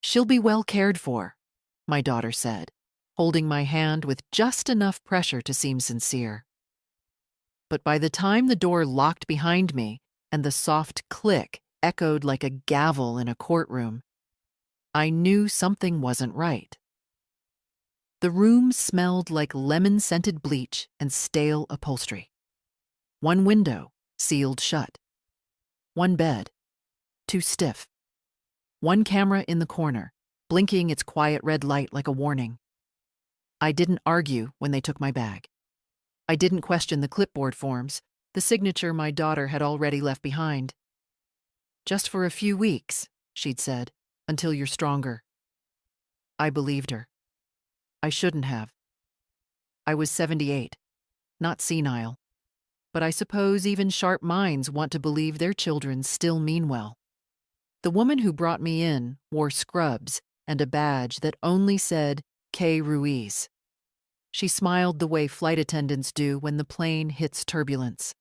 She'll be well cared for, my daughter said, holding my hand with just enough pressure to seem sincere. But by the time the door locked behind me and the soft click echoed like a gavel in a courtroom, I knew something wasn't right. The room smelled like lemon-scented bleach and stale upholstery. One window sealed shut. One bed too stiff. One camera in the corner, blinking its quiet red light like a warning. I didn't argue when they took my bag. I didn't question the clipboard forms, the signature my daughter had already left behind. "Just for a few weeks," she'd said, "until you're stronger." I believed her. I shouldn't have. I was 78, not senile. But I suppose even sharp minds want to believe their children still mean well. The woman who brought me in wore scrubs and a badge that only said K. Ruiz. She smiled the way flight attendants do when the plane hits turbulence.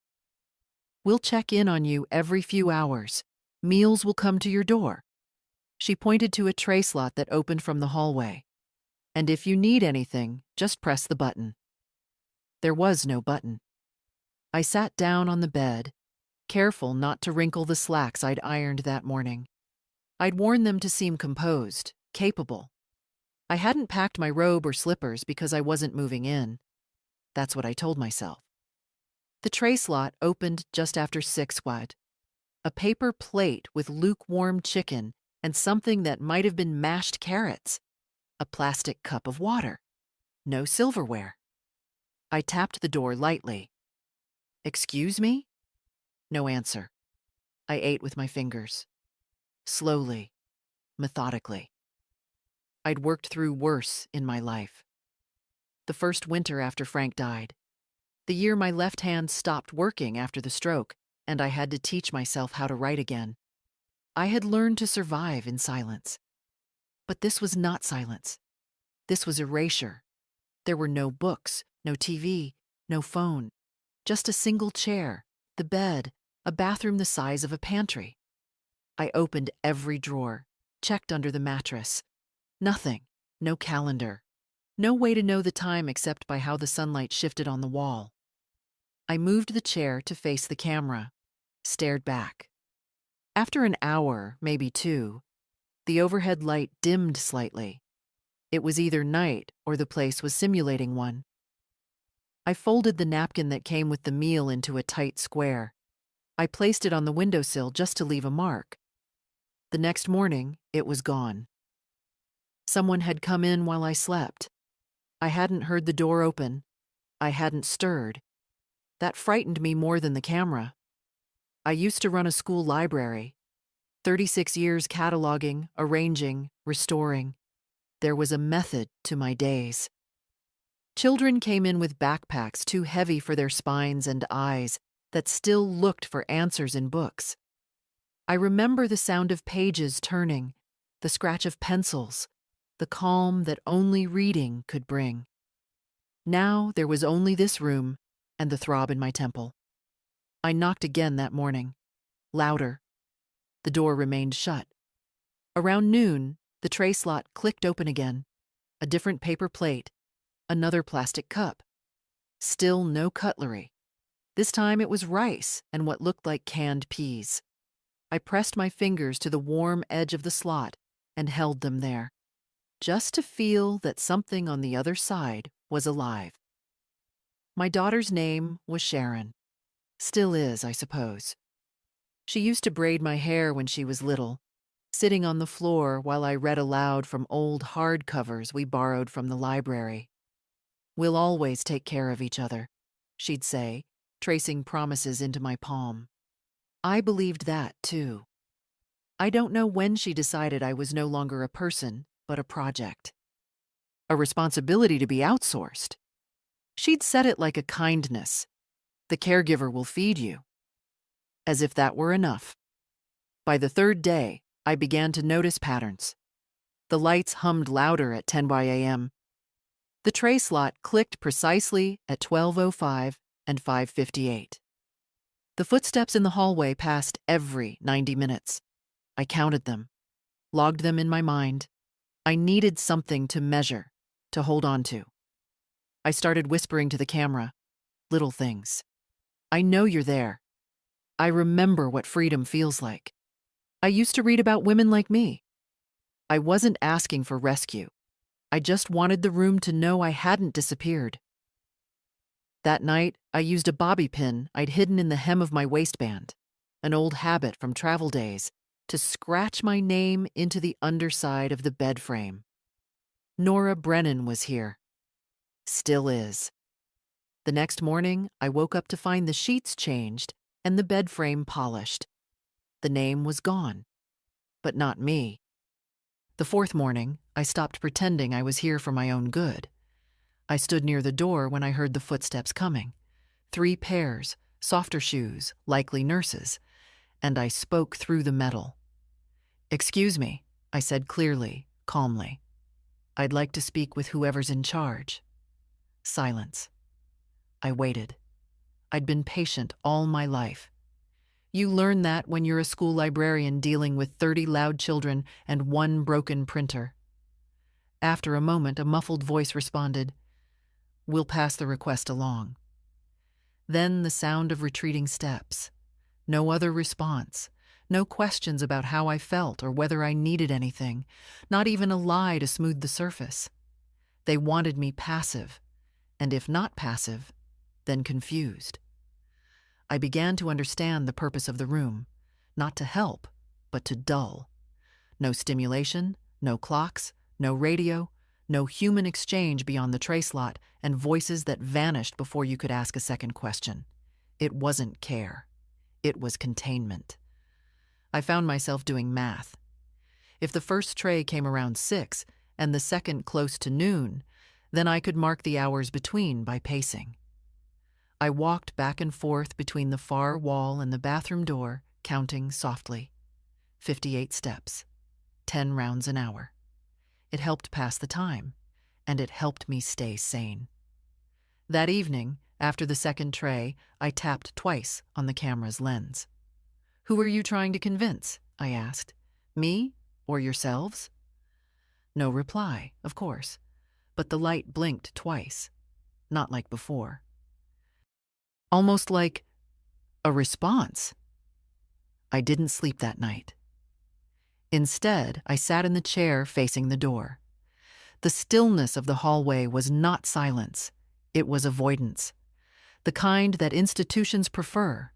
"We'll check in on you every few hours. Meals will come to your door." She pointed to a tray slot that opened from the hallway. "And if you need anything, just press the button." There was no button. I sat down on the bed, careful not to wrinkle the slacks I'd ironed that morning. I'd worn them to seem composed, capable. I hadn't packed my robe or slippers because I wasn't moving in. That's what I told myself. The tray slot opened just after 6 what? A paper plate with lukewarm chicken and something that might have been mashed carrots. A plastic cup of water. No silverware. I tapped the door lightly. "Excuse me?" No answer. I ate with my fingers. Slowly, methodically. I'd worked through worse in my life. The first winter after Frank died. The year my left hand stopped working after the stroke, and I had to teach myself how to write again. I had learned to survive in silence. But this was not silence. This was erasure. There were no books, no TV, no phone. Just a single chair, the bed, a bathroom the size of a pantry. I opened every drawer, checked under the mattress. Nothing, no calendar. No way to know the time except by how the sunlight shifted on the wall. I moved the chair to face the camera, stared back. After an hour, maybe 2, the overhead light dimmed slightly. It was either night or the place was simulating one. I folded the napkin that came with the meal into a tight square. I placed it on the windowsill just to leave a mark. The next morning, it was gone. Someone had come in while I slept. I hadn't heard the door open. I hadn't stirred. That frightened me more than the camera. I used to run a school library. 36 years cataloging, arranging, restoring. There was a method to my days. Children came in with backpacks too heavy for their spines and eyes that still looked for answers in books. I remember the sound of pages turning, the scratch of pencils, the calm that only reading could bring. Now there was only this room and the throb in my temple. I knocked again that morning, louder. The door remained shut. Around noon, the tray slot clicked open again. A different paper plate. Another plastic cup. Still no cutlery. This time it was rice and what looked like canned peas. I pressed my fingers to the warm edge of the slot and held them there, just to feel that something on the other side was alive. My daughter's name was Sharon. Still is, I suppose. She used to braid my hair when she was little, sitting on the floor while I read aloud from old hardcovers we borrowed from the library. "We'll always take care of each other," she'd say, tracing promises into my palm. I believed that, too. I don't know when she decided I was no longer a person, but a project. A responsibility to be outsourced. She'd said it like a kindness. "The caregiver will feed you." As if that were enough. By the 3rd day, I began to notice patterns. The lights hummed louder at 10 a.m. The tray slot clicked precisely at 12:05 and 5:58. The footsteps in the hallway passed every 90 minutes. I counted them. logged them in my mind. I needed something to measure, to hold on to. I started whispering to the camera, little things. I know you're there. I remember what freedom feels like. I used to read about women like me. I wasn't asking for rescue. I just wanted the room to know I hadn't disappeared. That night, I used a bobby pin I'd hidden in the hem of my waistband, an old habit from travel days, to scratch my name into the underside of the bed frame. Nora Brennan was here. Still is. The next morning, I woke up to find the sheets changed and the bed frame polished. The name was gone, but not me. The fourth morning, I stopped pretending I was here for my own good. I stood near the door when I heard the footsteps coming. 3 pairs, softer shoes, likely nurses, and I spoke through the metal. "Excuse me," I said clearly, calmly. "I'd like to speak with whoever's in charge." Silence. I waited. I'd been patient all my life. You learn that when you're a school librarian dealing with 30 loud children and 1 broken printer. After a moment, a muffled voice responded, "We'll pass the request along." Then the sound of retreating steps. No other response. No questions about how I felt or whether I needed anything. Not even a lie to smooth the surface. They wanted me passive. And if not passive, then confused. I began to understand the purpose of the room. Not to help, but to dull. No stimulation, no clocks, no radio, no human exchange beyond the tray slot, and voices that vanished before you could ask a second question. It wasn't care. It was containment. I found myself doing math. If the first tray came around 6 and the second close to noon, then I could mark the hours between by pacing. I walked back and forth between the far wall and the bathroom door, counting softly. 58 steps. 10 rounds an hour. It helped pass the time, and it helped me stay sane. That evening, after the second tray, I tapped twice on the camera's lens. "Who are you trying to convince?" I asked. "Me or yourselves?" No reply, of course, but the light blinked twice, not like before. Almost like a response. I didn't sleep that night. Instead, I sat in the chair facing the door. The stillness of the hallway was not silence. It was avoidance. The kind that institutions prefer.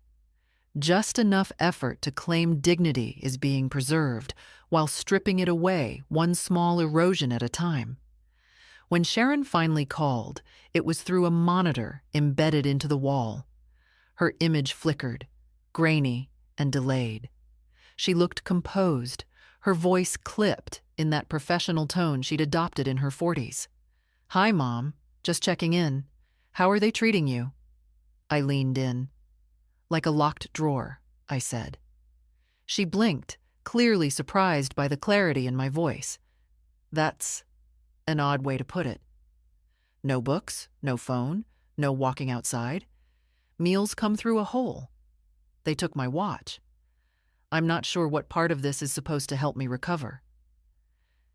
Just enough effort to claim dignity is being preserved, while stripping it away, one small erosion at a time. When Sharon finally called, it was through a monitor embedded into the wall. Her image flickered, grainy and delayed. She looked composed, her voice clipped in that professional tone she'd adopted in her 40s. "Hi, Mom. Just checking in. How are they treating you?" I leaned in. "Like a locked drawer," I said. She blinked, clearly surprised by the clarity in my voice. "That's an odd way to put it." "No books, no phone, no walking outside. Meals come through a hole. They took my watch. I'm not sure what part of this is supposed to help me recover."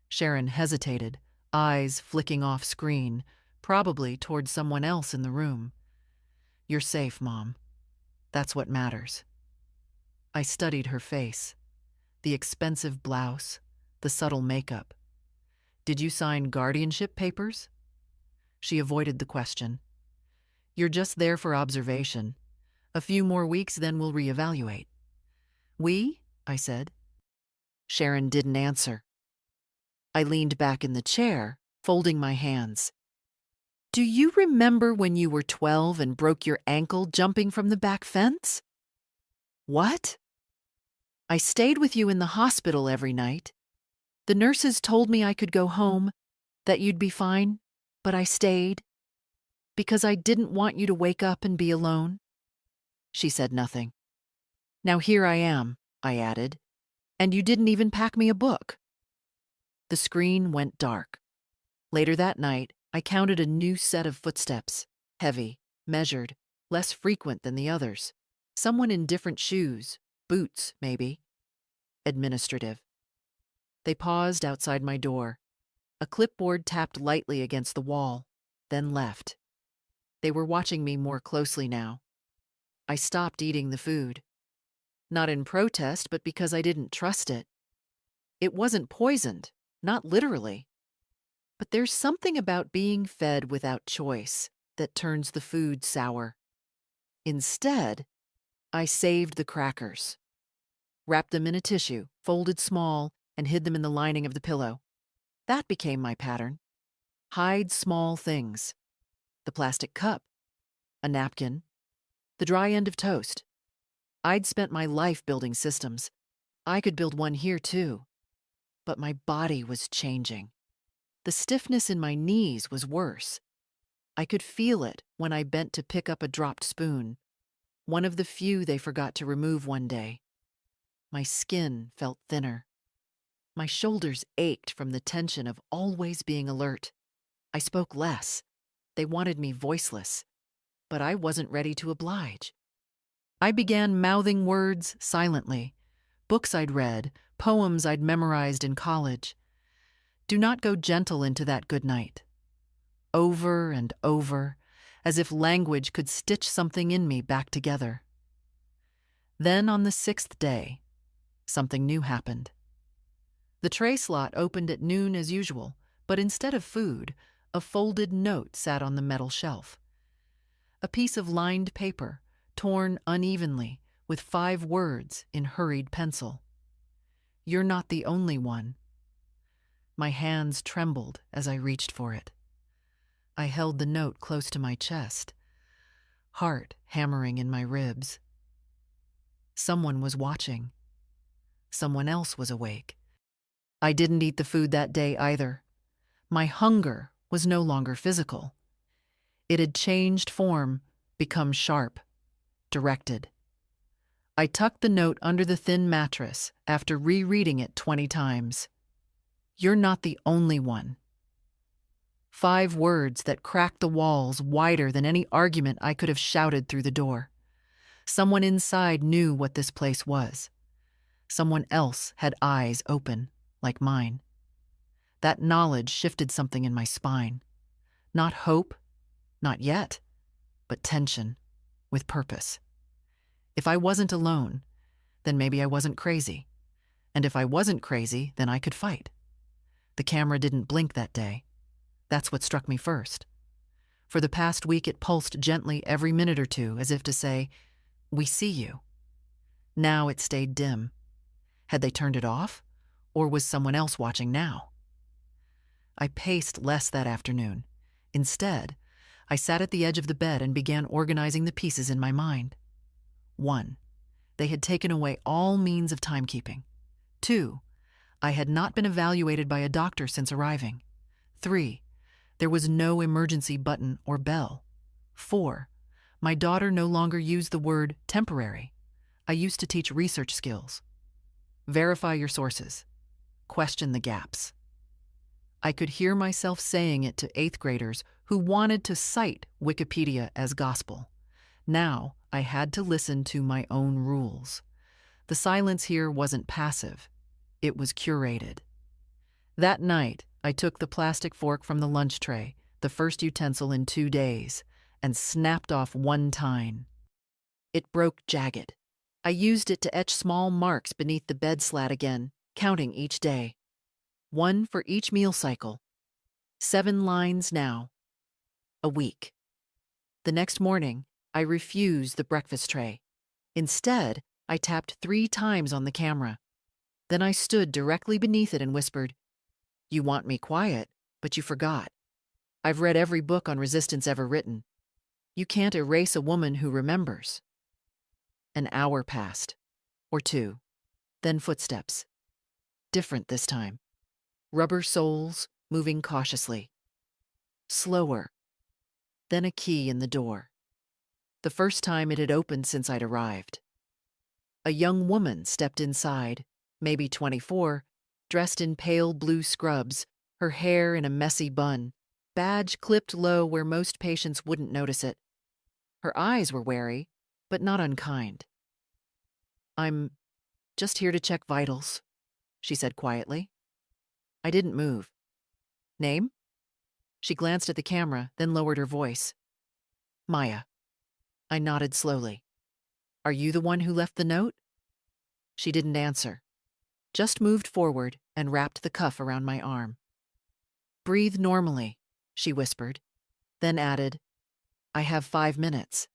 Sharon hesitated, eyes flicking off screen, probably toward someone else in the room. "You're safe, Mom. That's what matters." I studied her face, the expensive blouse, the subtle makeup. "Did you sign guardianship papers?" She avoided the question. "You're just there for observation. A few more weeks, then we'll reevaluate." "We?" I said. Sharon didn't answer. I leaned back in the chair, folding my hands. "Do you remember when you were 12 and broke your ankle jumping from the back fence?" "What?" "I stayed with you in the hospital every night. The nurses told me I could go home, that you'd be fine, but I stayed. Because I didn't want you to wake up and be alone." She said nothing. "Now here I am," I added, "and you didn't even pack me a book." The screen went dark. Later that night, I counted a new set of footsteps, heavy, measured, less frequent than the others. Someone in different shoes, boots, maybe. Administrative. They paused outside my door. A clipboard tapped lightly against the wall, then left. They were watching me more closely now. I stopped eating the food. Not in protest, but because I didn't trust it. It wasn't poisoned, not literally. But there's something about being fed without choice that turns the food sour. Instead, I saved the crackers, wrapped them in a tissue, folded small, and hid them in the lining of the pillow. That became my pattern. Hide small things. The plastic cup, a napkin, the dry end of toast. I'd spent my life building systems. I could build one here too. But my body was changing. The stiffness in my knees was worse. I could feel it when I bent to pick up a dropped spoon, one of the few they forgot to remove one day. My skin felt thinner. My shoulders ached from the tension of always being alert. I spoke less. They wanted me voiceless, but I wasn't ready to oblige. I began mouthing words silently, books I'd read, poems I'd memorized in college. Do not go gentle into that good night. Over and over, as if language could stitch something in me back together. Then on the 6th day, something new happened. The tray slot opened at noon as usual, but instead of food, a folded note sat on the metal shelf. A piece of lined paper, torn unevenly, with 5 words in hurried pencil. You're not the only one. My hands trembled as I reached for it. I held the note close to my chest, heart hammering in my ribs. Someone was watching. Someone else was awake. I didn't eat the food that day either. My hunger was no longer physical. It had changed form, become sharp, directed. I tucked the note under the thin mattress after rereading it 20 times. You're not the only one. 5 words that cracked the walls wider than any argument I could have shouted through the door. Someone inside knew what this place was. Someone else had eyes open, like mine. That knowledge shifted something in my spine. Not hope, not yet, but tension, with purpose. If I wasn't alone, then maybe I wasn't crazy. And if I wasn't crazy, then I could fight. The camera didn't blink that day. That's what struck me first. For the past week, it pulsed gently every minute or two, as if to say, "We see you." Now it stayed dim. Had they turned it off? Or was someone else watching now? I paced less that afternoon. Instead, I sat at the edge of the bed and began organizing the pieces in my mind. 1. They had taken away all means of timekeeping. 2. I had not been evaluated by a doctor since arriving. 3. There was no emergency button or bell. 4. My daughter no longer used the word temporary. I used to teach research skills. Verify your sources. Question the gaps. I could hear myself saying it to 8th graders who wanted to cite Wikipedia as gospel. Now I had to listen to my own rules. The silence here wasn't passive. It was curated. That night, I took the plastic fork from the lunch tray, the first utensil in 2 days, and snapped off one tine. It broke jagged. I used it to etch small marks beneath the bed slat again, counting each day. 1 for each meal cycle. 7 lines now. A week. The next morning, I refused the breakfast tray. Instead, I tapped 3 times on the camera. Then I stood directly beneath it and whispered, "You want me quiet, but you forgot. I've read every book on resistance ever written. You can't erase a woman who remembers." An hour passed, or 2, then footsteps. Different this time. Rubber soles moving cautiously. Slower. Then a key in the door. The first time it had opened since I'd arrived. A young woman stepped inside, maybe 24, dressed in pale blue scrubs, her hair in a messy bun, badge clipped low where most patients wouldn't notice it. Her eyes were wary, but not unkind. "I'm just here to check vitals," she said quietly. I didn't move. Name? She glanced at the camera, then lowered her voice. Maya. I nodded slowly. Are you the one who left the note? She didn't answer, just moved forward and wrapped the cuff around my arm. Breathe normally, she whispered, then added, I have 5 minutes.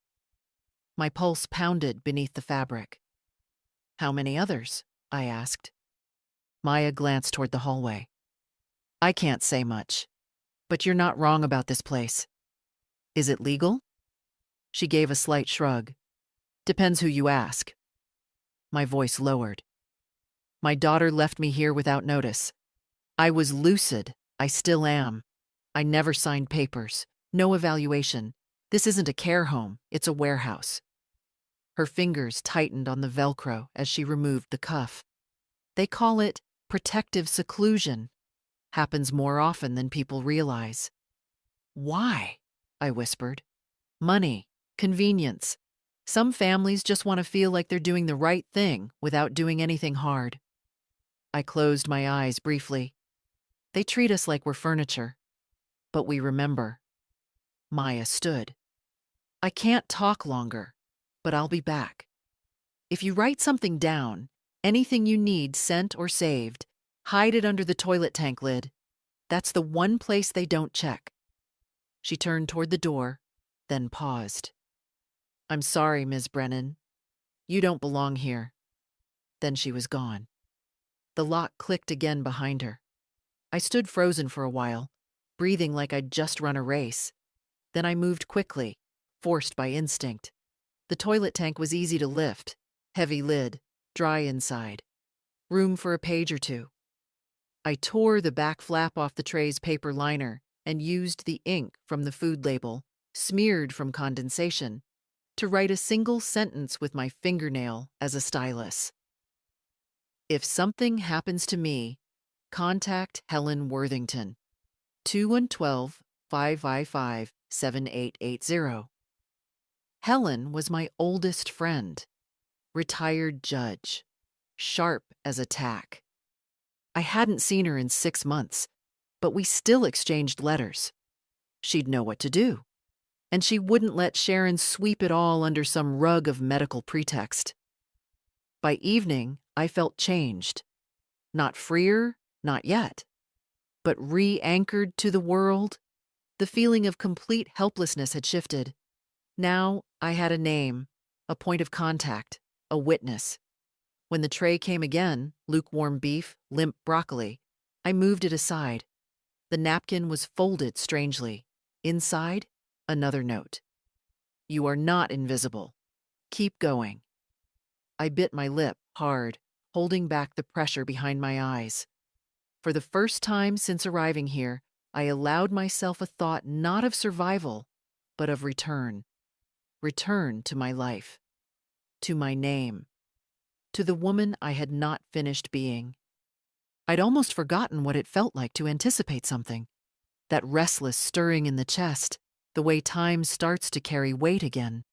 My pulse pounded beneath the fabric. How many others? I asked. Maya glanced toward the hallway. I can't say much, but you're not wrong about this place. Is it legal? She gave a slight shrug. Depends who you ask. My voice lowered. My daughter left me here without notice. I was lucid. I still am. I never signed papers. No evaluation. This isn't a care home. It's a warehouse. Her fingers tightened on the Velcro as she removed the cuff. They call it protective seclusion. Happens more often than people realize. Why? I whispered. Money. Convenience. Some families just want to feel like they're doing the right thing without doing anything hard. I closed my eyes briefly. They treat us like we're furniture. But we remember. Maya stood. I can't talk longer, but I'll be back. If you write something down, anything you need sent or saved, hide it under the toilet tank lid. That's the one place they don't check. She turned toward the door, then paused. I'm sorry, Ms. Brennan. You don't belong here. Then she was gone. The lock clicked again behind her. I stood frozen for a while, breathing like I'd just run a race. Then I moved quickly, forced by instinct. The toilet tank was easy to lift, heavy lid, dry inside. Room for a page or two. I tore the back flap off the tray's paper liner and used the ink from the food label, smeared from condensation, to write a single sentence with my fingernail as a stylus. If something happens to me, contact Helen Worthington, 212-555-7880. Helen was my oldest friend, retired judge, sharp as a tack. I hadn't seen her in 6 months, but we still exchanged letters. She'd know what to do, and she wouldn't let Sharon sweep it all under some rug of medical pretext. By evening, I felt changed. Not freer, not yet, but re-anchored to the world. The feeling of complete helplessness had shifted. Now I had a name, a point of contact, a witness. When the tray came again, lukewarm beef, limp broccoli, I moved it aside. The napkin was folded strangely. Inside, another note. You are not invisible. Keep going. I bit my lip hard, holding back the pressure behind my eyes. For the first time since arriving here, I allowed myself a thought not of survival, but of return. Return to my life. To my name. To the woman I had not finished being. I'd almost forgotten what it felt like to anticipate something. That restless stirring in the chest, the way time starts to carry weight again.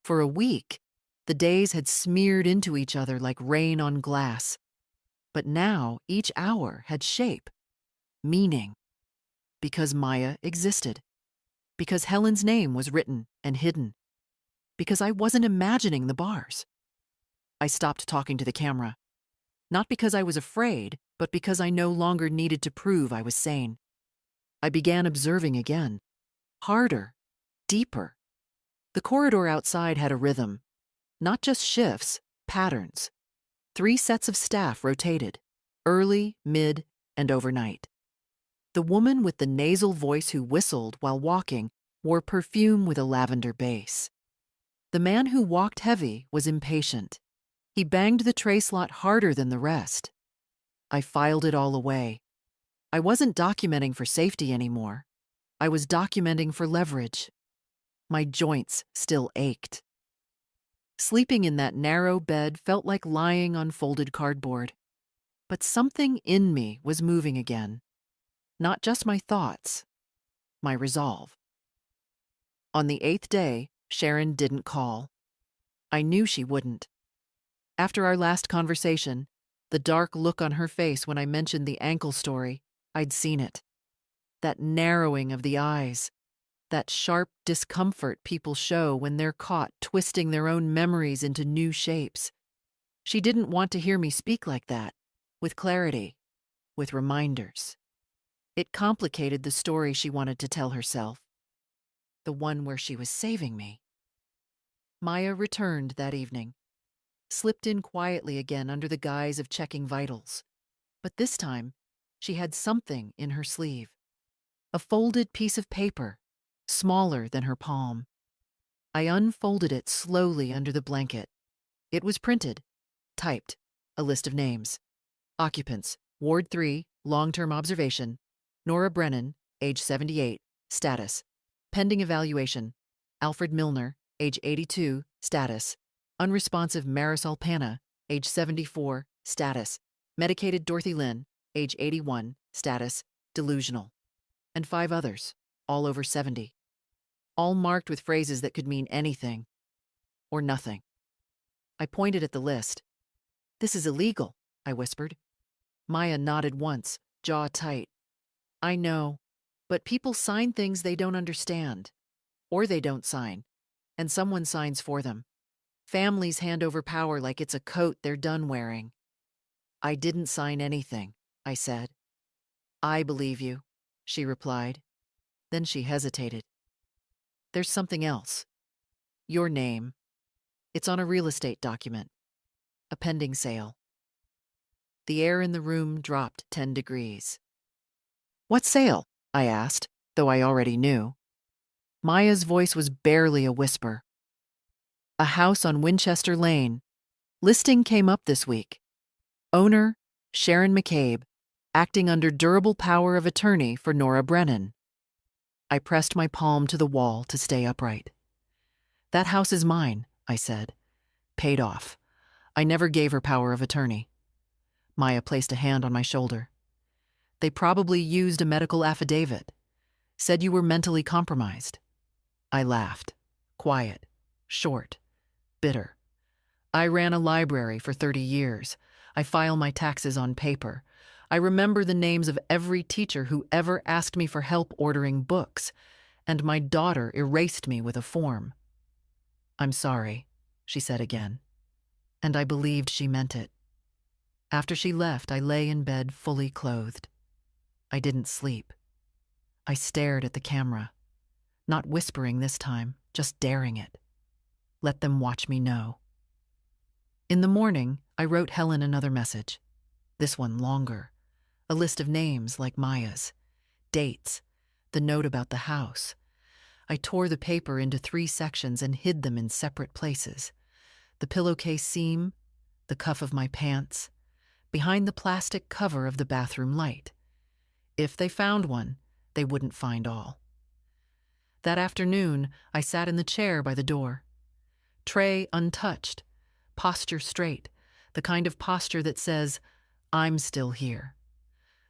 For a week, the days had smeared into each other like rain on glass. But now each hour had shape, meaning. Because Maya existed. Because Helen's name was written and hidden. Because I wasn't imagining the bars. I stopped talking to the camera. Not because I was afraid, but because I no longer needed to prove I was sane. I began observing again. Harder. Deeper. The corridor outside had a rhythm. Not just shifts, patterns. 3 sets of staff rotated. Early, mid, and overnight. The woman with the nasal voice who whistled while walking wore perfume with a lavender base. The man who walked heavy was impatient. He banged the tray slot harder than the rest. I filed it all away. I wasn't documenting for safety anymore. I was documenting for leverage. My joints still ached. Sleeping in that narrow bed felt like lying on folded cardboard. But something in me was moving again. Not just my thoughts, my resolve. On the 8th day, Sharon didn't call. I knew she wouldn't. After our last conversation, the dark look on her face when I mentioned the ankle story, I'd seen it. That narrowing of the eyes, that sharp discomfort people show when they're caught twisting their own memories into new shapes. She didn't want to hear me speak like that, with clarity, with reminders. It complicated the story she wanted to tell herself, the one where she was saving me. Maya returned that evening, slipped in quietly again under the guise of checking vitals. But this time, she had something in her sleeve. A folded piece of paper, smaller than her palm. I unfolded it slowly under the blanket. It was printed, typed, a list of names. Occupants, Ward 3, long-term observation. Nora Brennan, age 78, status. Pending evaluation. Alfred Milner, age 82, status. Unresponsive Marisol Panna, age 74, status. Medicated Dorothy Lynn, age 81, status. Delusional. And 5 others, all over 70. All marked with phrases that could mean anything or nothing. I pointed at the list. "This is illegal," I whispered. Maya nodded once, jaw tight. "I know, but people sign things they don't understand. Or they don't sign, and someone signs for them. Families hand over power like it's a coat they're done wearing." "I didn't sign anything," I said. "I believe you," she replied. Then she hesitated. "There's something else. Your name. It's on a real estate document. A pending sale." The air in the room dropped 10 degrees. "What sale?" I asked, though I already knew. Maya's voice was barely a whisper. "A house on Winchester Lane. Listing came up this week. Owner, Sharon McCabe, acting under durable power of attorney for Nora Brennan." I pressed my palm to the wall to stay upright. "That house is mine," I said. "Paid off. I never gave her power of attorney." Maya placed a hand on my shoulder. "They probably used a medical affidavit. Said you were mentally compromised." I laughed. Quiet, short, bitter. "I ran a library for 30 years. I file my taxes on paper. I remember the names of every teacher who ever asked me for help ordering books, and my daughter erased me with a form." "I'm sorry," she said again. And I believed she meant it. After she left, I lay in bed fully clothed. I didn't sleep. I stared at the camera, not whispering this time, just daring it. Let them watch me know. In the morning, I wrote Helen another message. This one longer. A list of names like Maya's. Dates. The note about the house. I tore the paper into 3 sections and hid them in separate places. The pillowcase seam, the cuff of my pants, behind the plastic cover of the bathroom light. If they found one, they wouldn't find all. That afternoon, I sat in the chair by the door. Tray untouched, posture straight, the kind of posture that says, "I'm still here."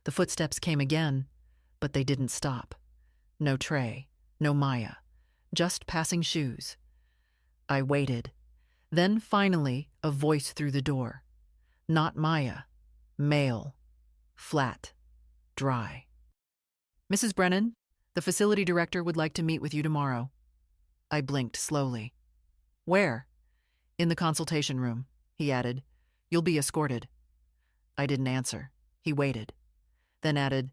The footsteps came again, but they didn't stop. No tray, no Maya, just passing shoes. I waited. Then finally, a voice through the door. Not Maya. Male. Flat. Dry. "Mrs. Brennan, the facility director would like to meet with you tomorrow." I blinked slowly. "Where?" "In the consultation room," he added. "You'll be escorted." I didn't answer. He waited. Then added,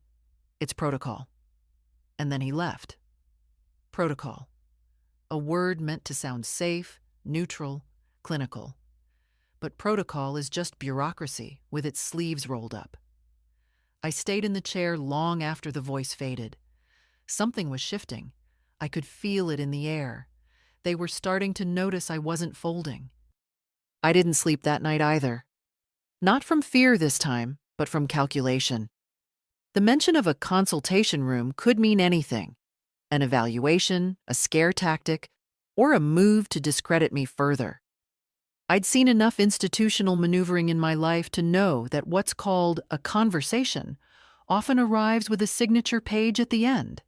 "It's protocol." And then he left. Protocol. A word meant to sound safe, neutral, clinical. But protocol is just bureaucracy with its sleeves rolled up. I stayed in the chair long after the voice faded. Something was shifting. I could feel it in the air. They were starting to notice I wasn't folding. I didn't sleep that night either. Not from fear this time, but from calculation. The mention of a consultation room could mean anything. An evaluation, a scare tactic, or a move to discredit me further. I'd seen enough institutional maneuvering in my life to know that what's called a conversation often arrives with a signature page at the end.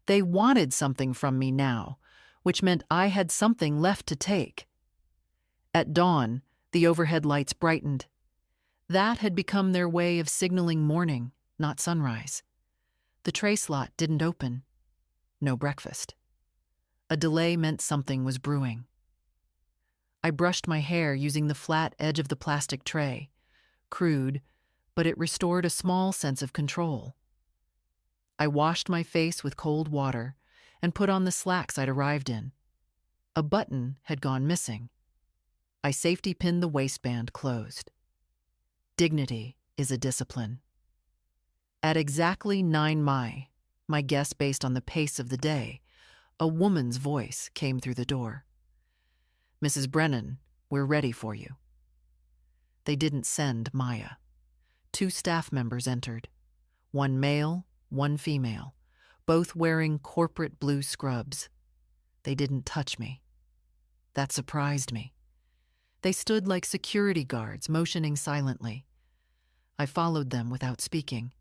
They wanted something from me now, which meant I had something left to take. At dawn, the overhead lights brightened. That had become their way of signaling morning, not sunrise. The tray slot didn't open. No breakfast. A delay meant something was brewing. I brushed my hair using the flat edge of the plastic tray. Crude, but it restored a small sense of control. I washed my face with cold water and put on the slacks I'd arrived in. A button had gone missing. I safety pinned the waistband closed. Dignity is a discipline. At exactly 9 my guess based on the pace of the day, a woman's voice came through the door. "Mrs. Brennan, we're ready for you." They didn't send Maya. 2 staff members entered. 1 male, 1 female, both wearing corporate blue scrubs. They didn't touch me. That surprised me. They stood like security guards, motioning silently. I followed them without speaking.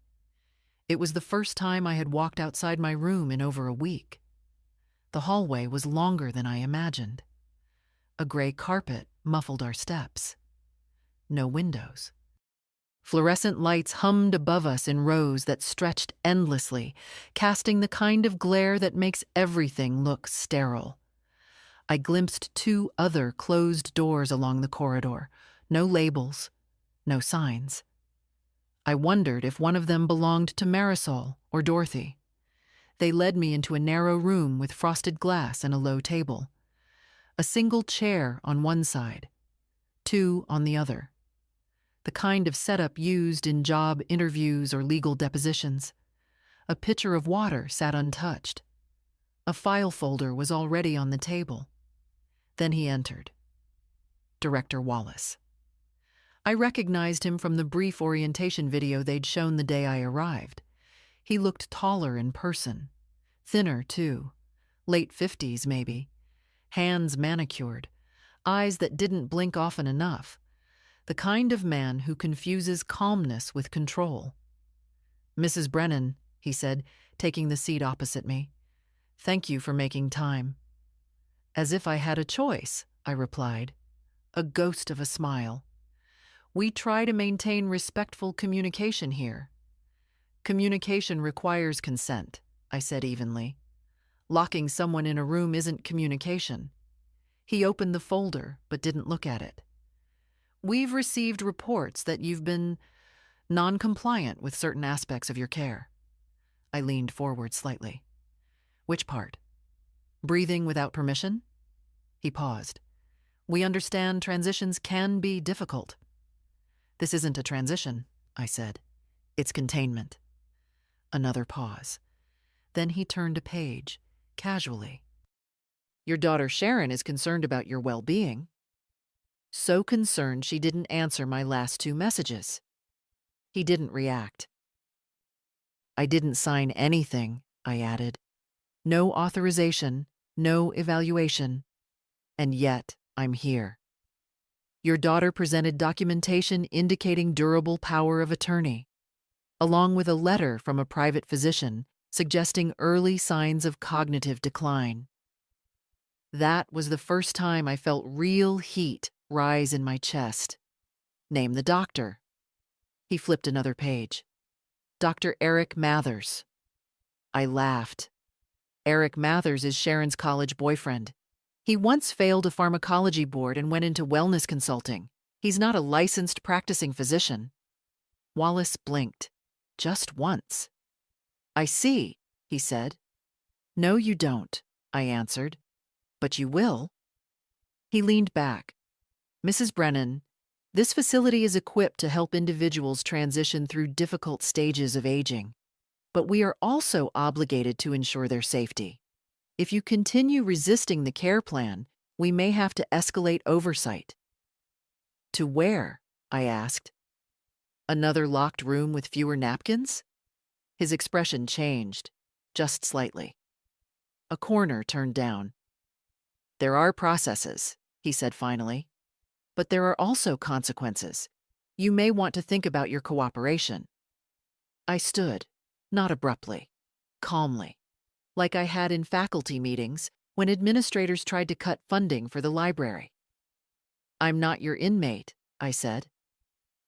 It was the first time I had walked outside my room in over a week. The hallway was longer than I imagined. A gray carpet muffled our steps. No windows. Fluorescent lights hummed above us in rows that stretched endlessly, casting the kind of glare that makes everything look sterile. I glimpsed 2 other closed doors along the corridor. No labels, no signs. I wondered if one of them belonged to Marisol or Dorothy. They led me into a narrow room with frosted glass and a low table. A single chair on one side, 2 on the other. The kind of setup used in job interviews or legal depositions. A pitcher of water sat untouched. A file folder was already on the table. Then he entered. Director Wallace. I recognized him from the brief orientation video they'd shown the day I arrived. He looked taller in person. Thinner, too. Late 50s, maybe. Hands manicured. Eyes that didn't blink often enough. The kind of man who confuses calmness with control. "Mrs. Brennan," he said, taking the seat opposite me. "Thank you for making time." "As if I had a choice," I replied. A ghost of a smile. "We try to maintain respectful communication here." "Communication requires consent," I said evenly. "Locking someone in a room isn't communication." He opened the folder, but didn't look at it. "We've received reports that you've been non-compliant with certain aspects of your care." I leaned forward slightly. "Which part? Breathing without permission?" He paused. "We understand transitions can be difficult." "This isn't a transition," I said. "It's containment." Another pause. Then he turned a page, casually. "Your daughter Sharon is concerned about your well-being." So concerned she didn't answer my last 2 messages. He didn't react. "I didn't sign anything," I added. "No authorization, no evaluation. And yet, I'm here." "Your daughter presented documentation indicating durable power of attorney, along with a letter from a private physician suggesting early signs of cognitive decline." That was the first time I felt real heat rise in my chest. "Name the doctor." He flipped another page. "Dr. Eric Mathers." I laughed. Eric Mathers is Sharon's college boyfriend. He once failed a pharmacology board and went into wellness consulting. He's not a licensed practicing physician. Wallace blinked. Just once. "I see," he said. "No, you don't," I answered. "But you will." He leaned back. "Mrs. Brennan, this facility is equipped to help individuals transition through difficult stages of aging. But we are also obligated to ensure their safety. If you continue resisting the care plan, we may have to escalate oversight." "To where?" I asked. "Another locked room with fewer napkins?" His expression changed, just slightly. A corner turned down. "There are processes," he said finally. "But there are also consequences. You may want to think about your cooperation." I stood, not abruptly, calmly, like I had in faculty meetings when administrators tried to cut funding for the library. "I'm not your inmate," I said.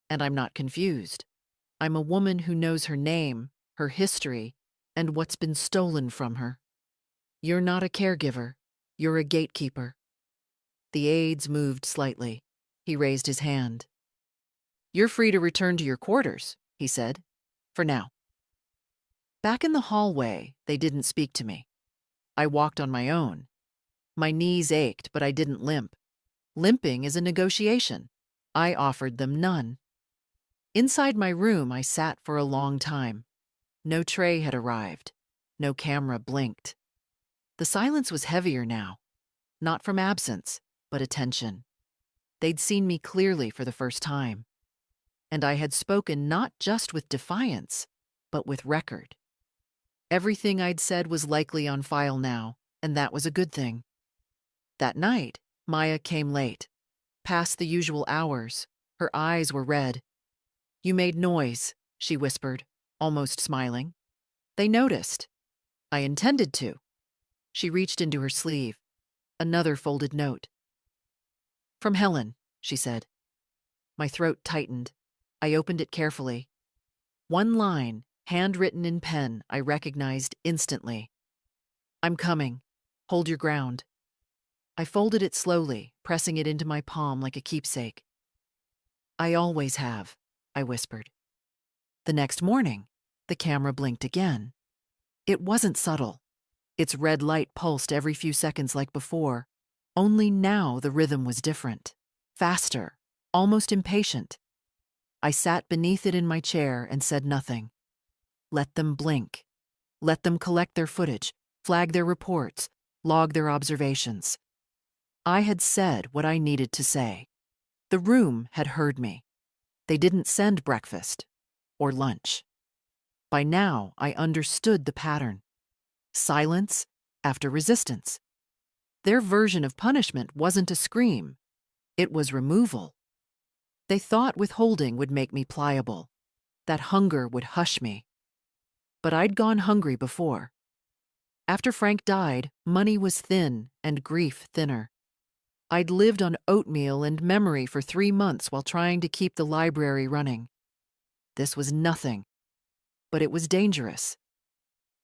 "And I'm not confused. I'm a woman who knows her name, her history, and what's been stolen from her. You're not a caregiver. You're a gatekeeper. The aides moved slightly. He raised his hand. You're free to return to your quarters, he said. For now. Back in the hallway, they didn't speak to me. I walked on my own. My knees ached, but I didn't limp. Limping is a negotiation. I offered them none. Inside my room, I sat for a long time. No tray had arrived. No camera blinked. The silence was heavier now, not from absence, but attention. They'd seen me clearly for the first time. And I had spoken not just with defiance, but with record. Everything I'd said was likely on file now, and that was a good thing. That night, Maya came late. Past the usual hours, her eyes were red. You made noise, she whispered, almost smiling. They noticed. I intended to. She reached into her sleeve. Another folded note. From Helen, she said. My throat tightened. I opened it carefully. One line, handwritten in pen, I recognized instantly. I'm coming. Hold your ground. I folded it slowly, pressing it into my palm like a keepsake. I always have, I whispered. The next morning, the camera blinked again. It wasn't subtle. Its red light pulsed every few seconds like before. Only now the rhythm was different. Faster, almost impatient. I sat beneath it in my chair and said nothing. Let them blink. Let them collect their footage, flag their reports, log their observations. I had said what I needed to say. The room had heard me. They didn't send breakfast or lunch. By now, I understood the pattern. Silence after resistance. Their version of punishment wasn't a scream. It was removal. They thought withholding would make me pliable, that hunger would hush me. But I'd gone hungry before. After Frank died, money was thin and grief thinner. I'd lived on oatmeal and memory for 3 months while trying to keep the library running. This was nothing, but it was dangerous.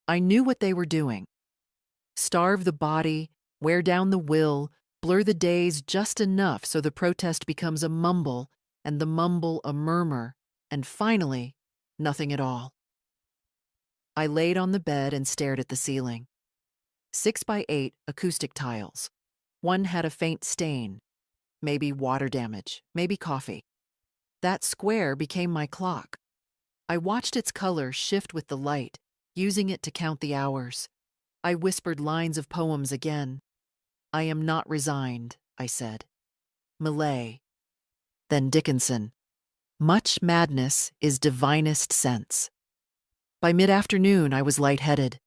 I knew what they were doing. Starve the body, wear down the will, blur the days just enough so the protest becomes a mumble, and the mumble a murmur, and finally, nothing at all. I laid on the bed and stared at the ceiling. 6x8 acoustic tiles. One had a faint stain, maybe water damage, maybe coffee. That square became my clock. I watched its color shift with the light, using it to count the hours. I whispered lines of poems again. I am not resigned, I said. Millay. Then Dickinson. Much madness is divinest sense. By mid-afternoon, I was lightheaded.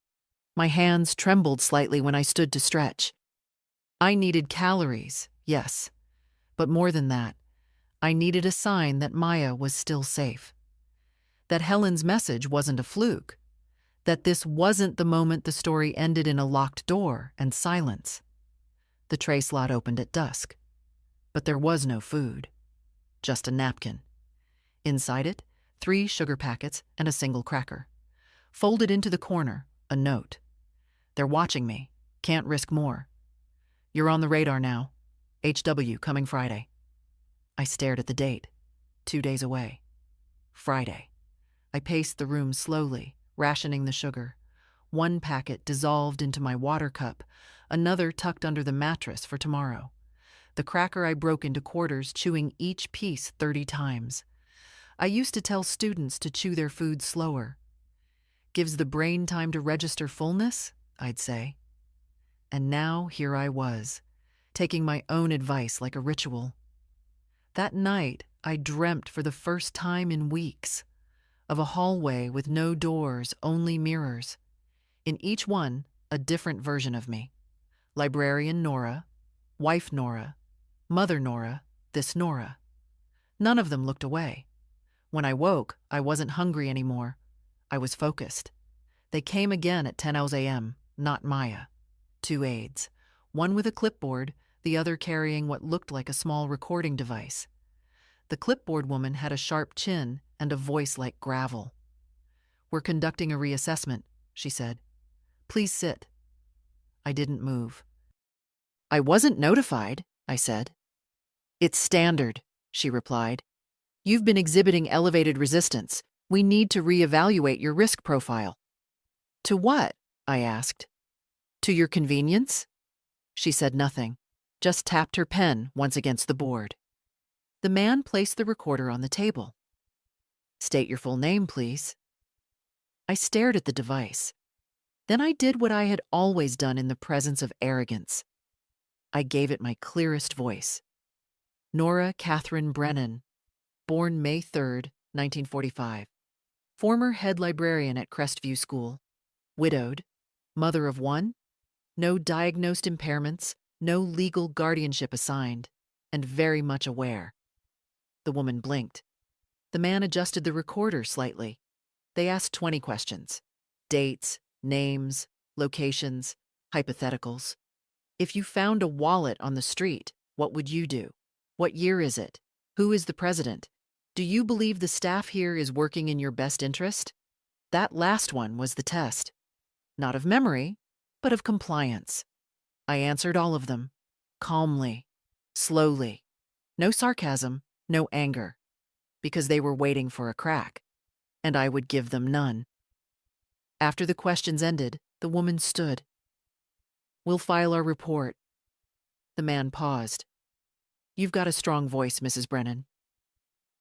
My hands trembled slightly when I stood to stretch. I needed calories, yes. But more than that, I needed a sign that Maya was still safe. That Helen's message wasn't a fluke. That this wasn't the moment the story ended in a locked door and silence. The tray slot opened at dusk. But there was no food. Just a napkin. Inside it, 3 sugar packets and a single cracker. Folded into the corner, a note. They're watching me. Can't risk more. You're on the radar now. HW coming Friday. I stared at the date. 2 days away. Friday. I paced the room slowly, rationing the sugar. 1 packet dissolved into my water cup, another tucked under the mattress for tomorrow. The cracker I broke into quarters, chewing each piece 30 times. I used to tell students to chew their food slower. Gives the brain time to register fullness, I'd say. And now here I was, taking my own advice like a ritual. That night, I dreamt for the first time in weeks of a hallway with no doors, only mirrors. In each one, a different version of me. Librarian Nora, wife Nora, mother Nora, this Nora. None of them looked away. When I woke, I wasn't hungry anymore. I was focused. They came again at 10 a.m., not Maya. 2 aides, one with a clipboard, the other carrying what looked like a small recording device. The clipboard woman had a sharp chin and a voice like gravel. We're conducting a reassessment, she said. Please sit. I didn't move. I wasn't notified, I said. It's standard, she replied. You've been exhibiting elevated resistance. We need to reevaluate your risk profile. To what? I asked. To your convenience? She said nothing, just tapped her pen once against the board. The man placed the recorder on the table. State your full name, please. I stared at the device. Then I did what I had always done in the presence of arrogance. I gave it my clearest voice. Nora Catherine Brennan, born May 3rd, 1945. Former head librarian at Crestview School. Widowed. Mother of one. No diagnosed impairments, no legal guardianship assigned, and very much aware. The woman blinked. The man adjusted the recorder slightly. They asked 20 questions. Dates, names, locations, hypotheticals. If you found a wallet on the street, what would you do? What year is it? Who is the president? Do you believe the staff here is working in your best interest? That last one was the test. Not of memory, but of compliance. I answered all of them, calmly, slowly. No sarcasm, no anger, because they were waiting for a crack, and I would give them none. After the questions ended, the woman stood. We'll file our report. The man paused. You've got a strong voice, Mrs. Brennan.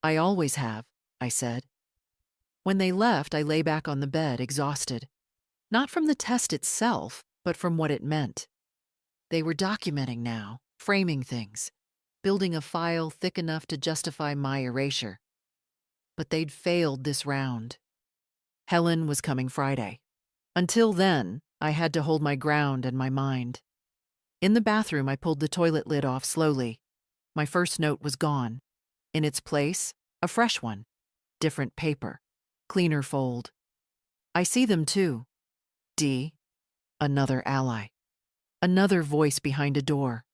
I always have, I said. When they left, I lay back on the bed, exhausted. Not from the test itself, but from what it meant. They were documenting now, framing things, building a file thick enough to justify my erasure. But they'd failed this round. Helen was coming Friday. Until then, I had to hold my ground and my mind. In the bathroom, I pulled the toilet lid off slowly. My first note was gone. In its place, a fresh one. Different paper. Cleaner fold. I see them too. D. Another ally. Another voice behind a door.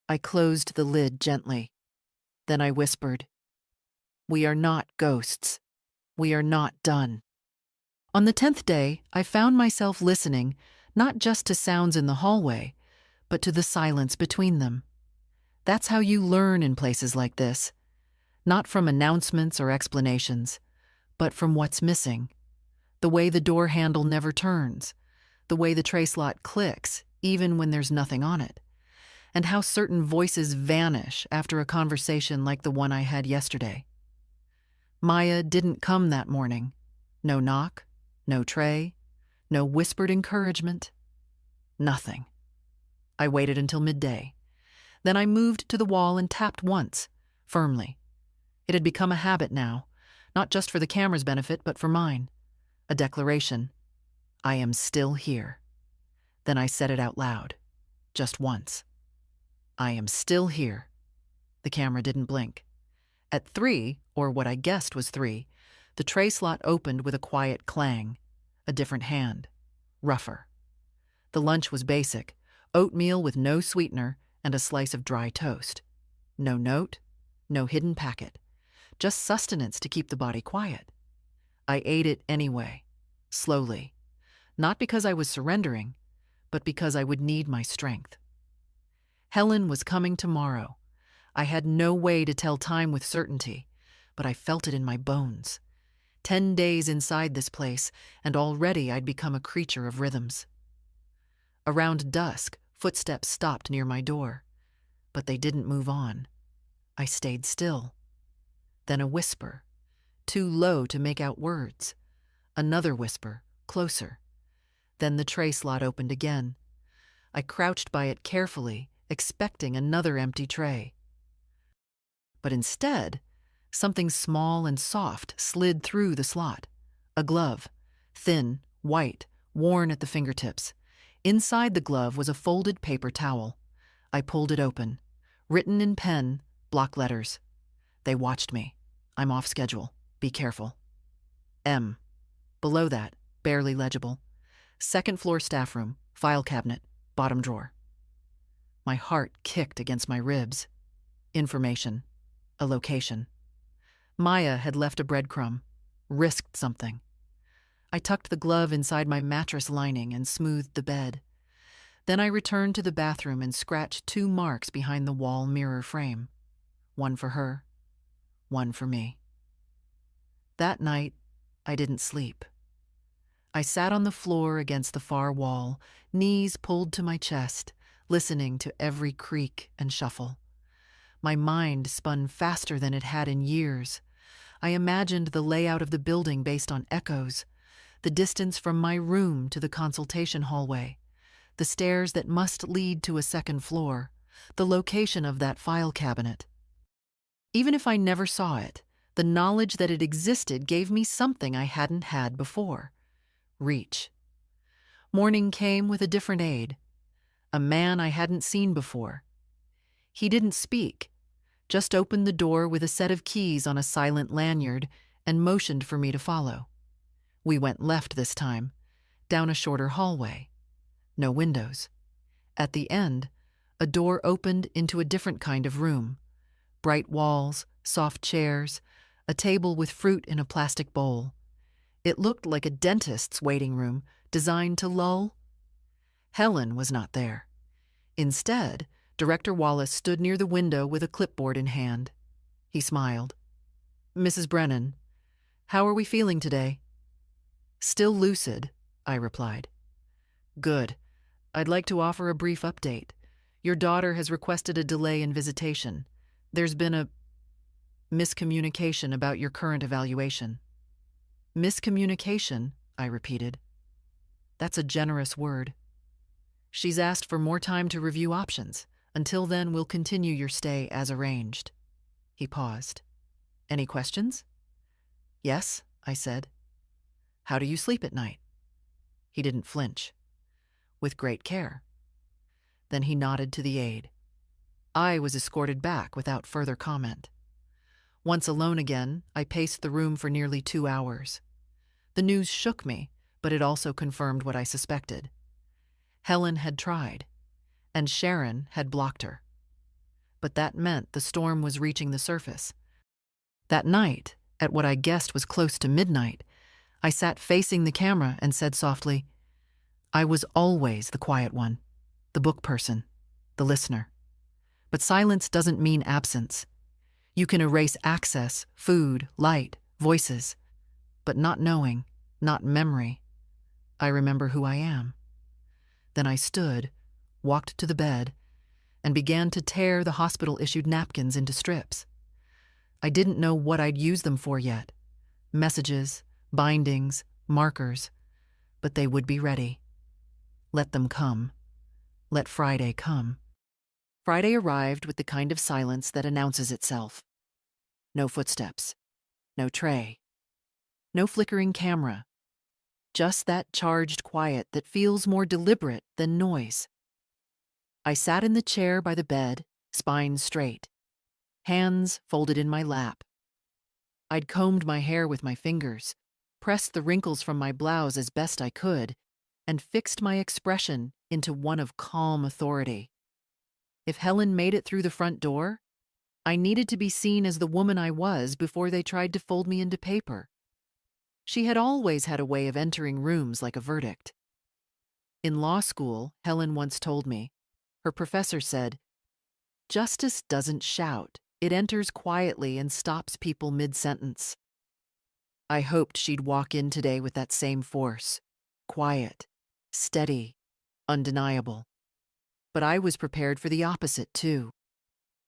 I closed the lid gently. Then I whispered, We are not ghosts. We are not done. On the 10th day, I found myself listening not just to sounds in the hallway, but to the silence between them. That's how you learn in places like this. Not from announcements or explanations, but from what's missing. The way the door handle never turns, the way the tray slot clicks, even when there's nothing on it, and how certain voices vanish after a conversation like the one I had yesterday. Maya didn't come that morning. No knock, no tray, no whispered encouragement. Nothing. I waited until midday. Then I moved to the wall and tapped once, firmly. It had become a habit now, not just for the camera's benefit, but for mine. A declaration. I am still here. Then I said it out loud, just once. I am still here. The camera didn't blink. At 3, or what I guessed was 3, the tray slot opened with a quiet clang. A different hand. Rougher. The lunch was basic. Oatmeal with no sweetener and a slice of dry toast. No note, no hidden packet. Just sustenance to keep the body quiet. I ate it anyway, slowly. Not because I was surrendering, but because I would need my strength. Helen was coming tomorrow. I had no way to tell time with certainty, but I felt it in my bones. 10 days inside this place, and already I'd become a creature of rhythms. Around dusk, footsteps stopped near my door, but they didn't move on. I stayed still. Then a whisper, too low to make out words. Another whisper, closer. Then the tray slot opened again. I crouched by it carefully, expecting another empty tray. But instead, something small and soft slid through the slot. A glove, thin, white, worn at the fingertips. Inside the glove was a folded paper towel. I pulled it open. Written in pen, block letters. They watched me. I'm off schedule. Be careful. M. Below that, barely legible. Second floor staff room, file cabinet, bottom drawer. My heart kicked against my ribs. Information. A location. Maya had left a breadcrumb. Risked something. I tucked the glove inside my mattress lining and smoothed the bed. Then I returned to the bathroom and scratched 2 marks behind the wall mirror frame. One for her, one for me. That night, I didn't sleep. I sat on the floor against the far wall, knees pulled to my chest, listening to every creak and shuffle. My mind spun faster than it had in years. I imagined the layout of the building based on echoes, the distance from my room to the consultation hallway, the stairs that must lead to a second floor, the location of that file cabinet. Even if I never saw it, the knowledge that it existed gave me something I hadn't had before: reach. Morning came with a different aide, a man I hadn't seen before. He didn't speak, just opened the door with a set of keys on a silent lanyard and motioned for me to follow. We went left this time, down a shorter hallway. No windows. At the end, a door opened into a different kind of room. Bright walls, soft chairs, a table with fruit in a plastic bowl. It looked like a dentist's waiting room, designed to lull. Helen was not there. Instead, Director Wallace stood near the window with a clipboard in hand. He smiled. "Mrs. Brennan, how are we feeling today?" "Still lucid," I replied. "Good. I'd like to offer a brief update. Your daughter has requested a delay in visitation. There's been a miscommunication about your current evaluation." "Miscommunication?" I repeated. "That's a generous word." "She's asked for more time to review options. Until then, we'll continue your stay as arranged." He paused. "Any questions?" "Yes," I said. "How do you sleep at night?" He didn't flinch. "With great care." Then he nodded to the aide. I was escorted back without further comment. Once alone again, I paced the room for nearly 2 hours. The news shook me, but it also confirmed what I suspected. Helen had tried, and Sharon had blocked her. But that meant the storm was reaching the surface. That night, at what I guessed was close to midnight, I sat facing the camera and said softly, "I was always the quiet one, the book person, the listener. But silence doesn't mean absence. You can erase access, food, light, voices, but not knowing, not memory. I remember who I am." Then I stood, walked to the bed, and began to tear the hospital-issued napkins into strips. I didn't know what I'd use them for yet. Messages, bindings, markers, but they would be ready. Let them come. Let Friday come. Friday arrived with the kind of silence that announces itself. No footsteps. No tray. No flickering camera. Just that charged quiet that feels more deliberate than noise. I sat in the chair by the bed, spine straight, hands folded in my lap. I'd combed my hair with my fingers, pressed the wrinkles from my blouse as best I could, and fixed my expression into one of calm authority. If Helen made it through the front door, I needed to be seen as the woman I was before they tried to fold me into paper. She had always had a way of entering rooms like a verdict. In law school, Helen once told me, her professor said, "Justice doesn't shout. It enters quietly and stops people mid-sentence." I hoped she'd walk in today with that same force, quiet, steady, undeniable. But I was prepared for the opposite, too.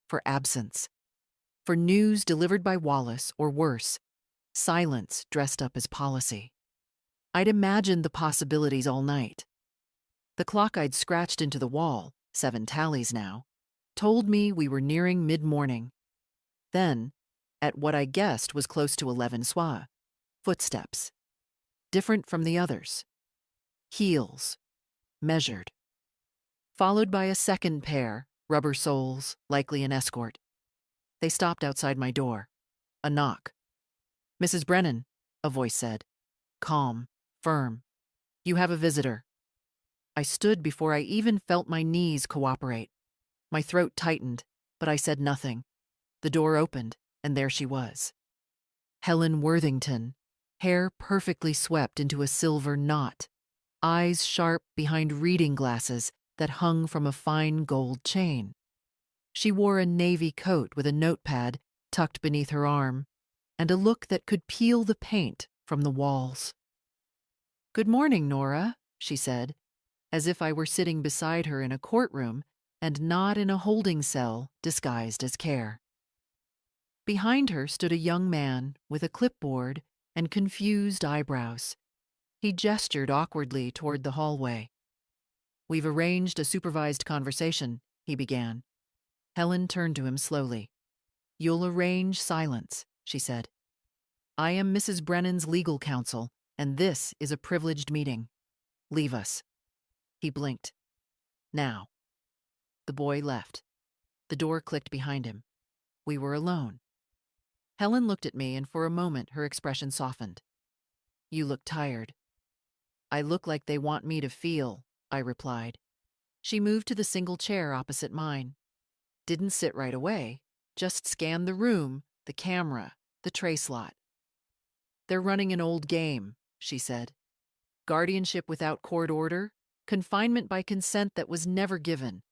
For absence. For news delivered by Wallace, or worse, silence dressed up as policy. I'd imagined the possibilities all night. The clock I'd scratched into the wall, 7 tallies now, told me we were nearing mid-morning. Then, at what I guessed was close to 11 soir, footsteps. Different from the others. Heels. Measured. Followed by a second pair, rubber soles, likely an escort. They stopped outside my door. A knock. "Mrs. Brennan," a voice said. Calm, firm. "You have a visitor." I stood before I even felt my knees cooperate. My throat tightened, but I said nothing. The door opened, and there she was. Helen Worthington, hair perfectly swept into a silver knot, eyes sharp behind reading glasses that hung from a fine gold chain. She wore a navy coat with a notepad tucked beneath her arm, and a look that could peel the paint from the walls. "Good morning, Nora," she said, as if I were sitting beside her in a courtroom and not in a holding cell disguised as care. Behind her stood a young man with a clipboard and confused eyebrows. He gestured awkwardly toward the hallway. "We've arranged a supervised conversation," he began. Helen turned to him slowly. "You'll arrange silence," she said. "I am Mrs. Brennan's legal counsel, and this is a privileged meeting. Leave us." He blinked. "Now." The boy left. The door clicked behind him. We were alone. Helen looked at me, and for a moment her expression softened. "You look tired." "I look like they want me to feel," I replied. She moved to the single chair opposite mine. Didn't sit right away, just scanned the room, the camera, the tray slot. "They're running an old game," she said. "Guardianship without court order, confinement by consent that was never given.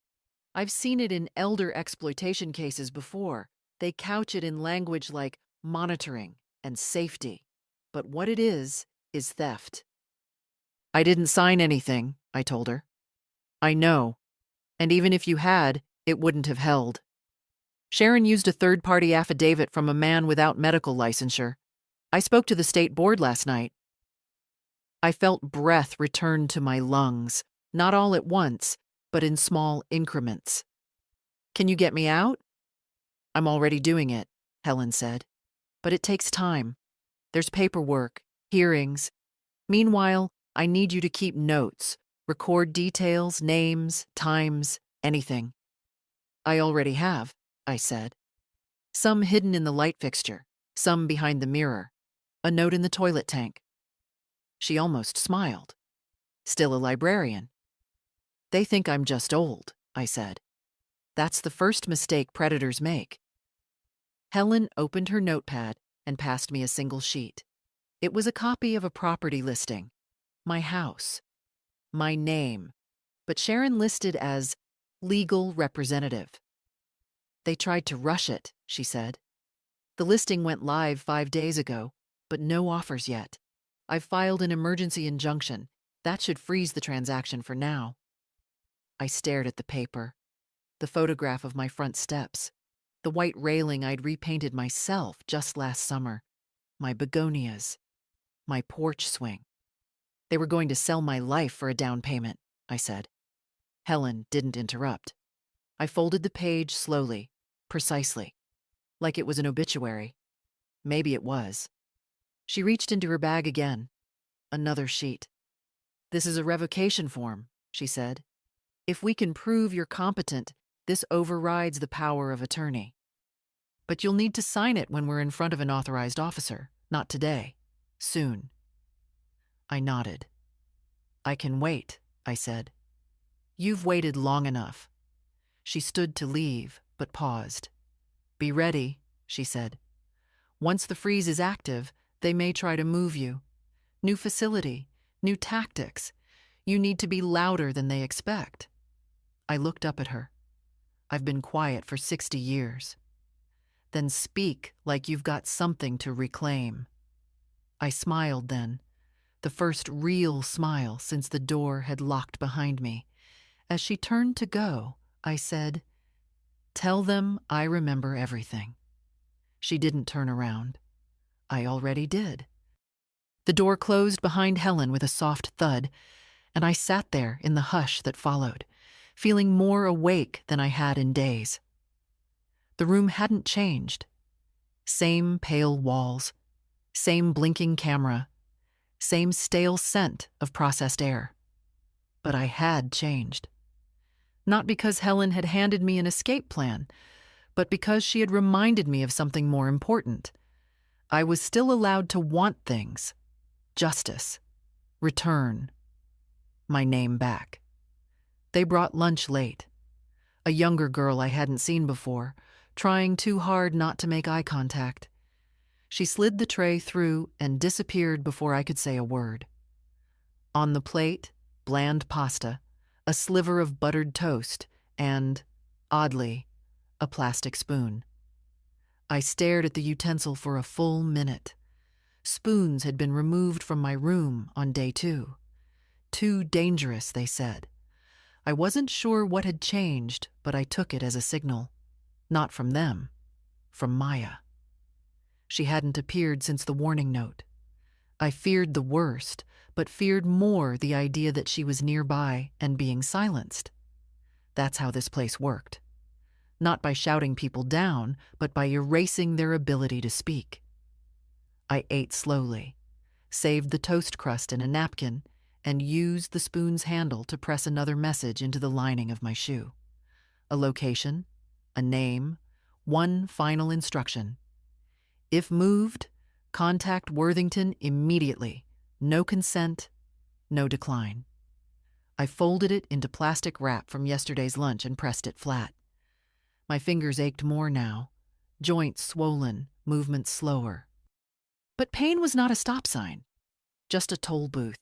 I've seen it in elder exploitation cases before. They couch it in language like monitoring and safety. But what it is theft." "I didn't sign anything," I told her. "I know. And even if you had, it wouldn't have held. Sharon used a third-party affidavit from a man without medical licensure. I spoke to the state board last night." I felt breath return to my lungs, not all at once, but in small increments. "Can you get me out?" "I'm already doing it," Helen said. "But it takes time. There's paperwork, hearings. Meanwhile, I need you to keep notes, record details, names, times, anything." "I already have," I said. "Some hidden in the light fixture, some behind the mirror, a note in the toilet tank." She almost smiled. "Still a librarian." "They think I'm just old," I said. "That's the first mistake predators make." Helen opened her notepad and passed me a single sheet. It was a copy of a property listing. My house. My name. But Sharon listed as legal representative. "They tried to rush it," she said. "The listing went live 5 days ago, but no offers yet. I've filed an emergency injunction. That should freeze the transaction for now." I stared at the paper. The photograph of my front steps. The white railing I'd repainted myself just last summer. My begonias. My porch swing. "They were going to sell my life for a down payment," I said. Helen didn't interrupt. I folded the page slowly, precisely, like it was an obituary. Maybe it was. She reached into her bag again. Another sheet. "This is a revocation form," she said. "If we can prove you're competent, this overrides the power of attorney. But you'll need to sign it when we're in front of an authorized officer. Not today. Soon." I nodded. "I can wait," I said. "You've waited long enough." She stood to leave, but paused. "Be ready," she said. "Once the freeze is active, they may try to move you. New facility, new tactics. You need to be louder than they expect." I looked up at her. "I've been quiet for 60 years. "Then speak like you've got something to reclaim." I smiled then, the first real smile since the door had locked behind me. As she turned to go, I said, "Tell them I remember everything." She didn't turn around. I already did. The door closed behind Helen with a soft thud, and I sat there in the hush that followed, feeling more awake than I had in days. The room hadn't changed. Same pale walls, same blinking camera, same stale scent of processed air. But I had changed. Not because Helen had handed me an escape plan, but because she had reminded me of something more important. I was still allowed to want things. Justice. Return. My name back. They brought lunch late. A younger girl I hadn't seen before, trying too hard not to make eye contact. She slid the tray through and disappeared before I could say a word. On the plate, bland pasta, a sliver of buttered toast, and, oddly, a plastic spoon. I stared at the utensil for a full minute. Spoons had been removed from my room on day 2. Too dangerous, they said. I wasn't sure what had changed, but I took it as a signal. Not from them, from Maya. She hadn't appeared since the warning note. I feared the worst, but feared more the idea that she was nearby and being silenced. That's how this place worked. Not by shouting people down, but by erasing their ability to speak. I ate slowly, saved the toast crust in a napkin, and used the spoon's handle to press another message into the lining of my shoe. A location, a name, one final instruction. If moved, contact Worthington immediately. No consent, no decline. I folded it into plastic wrap from yesterday's lunch and pressed it flat. My fingers ached more now, joints swollen, movement slower. But pain was not a stop sign, just a toll booth.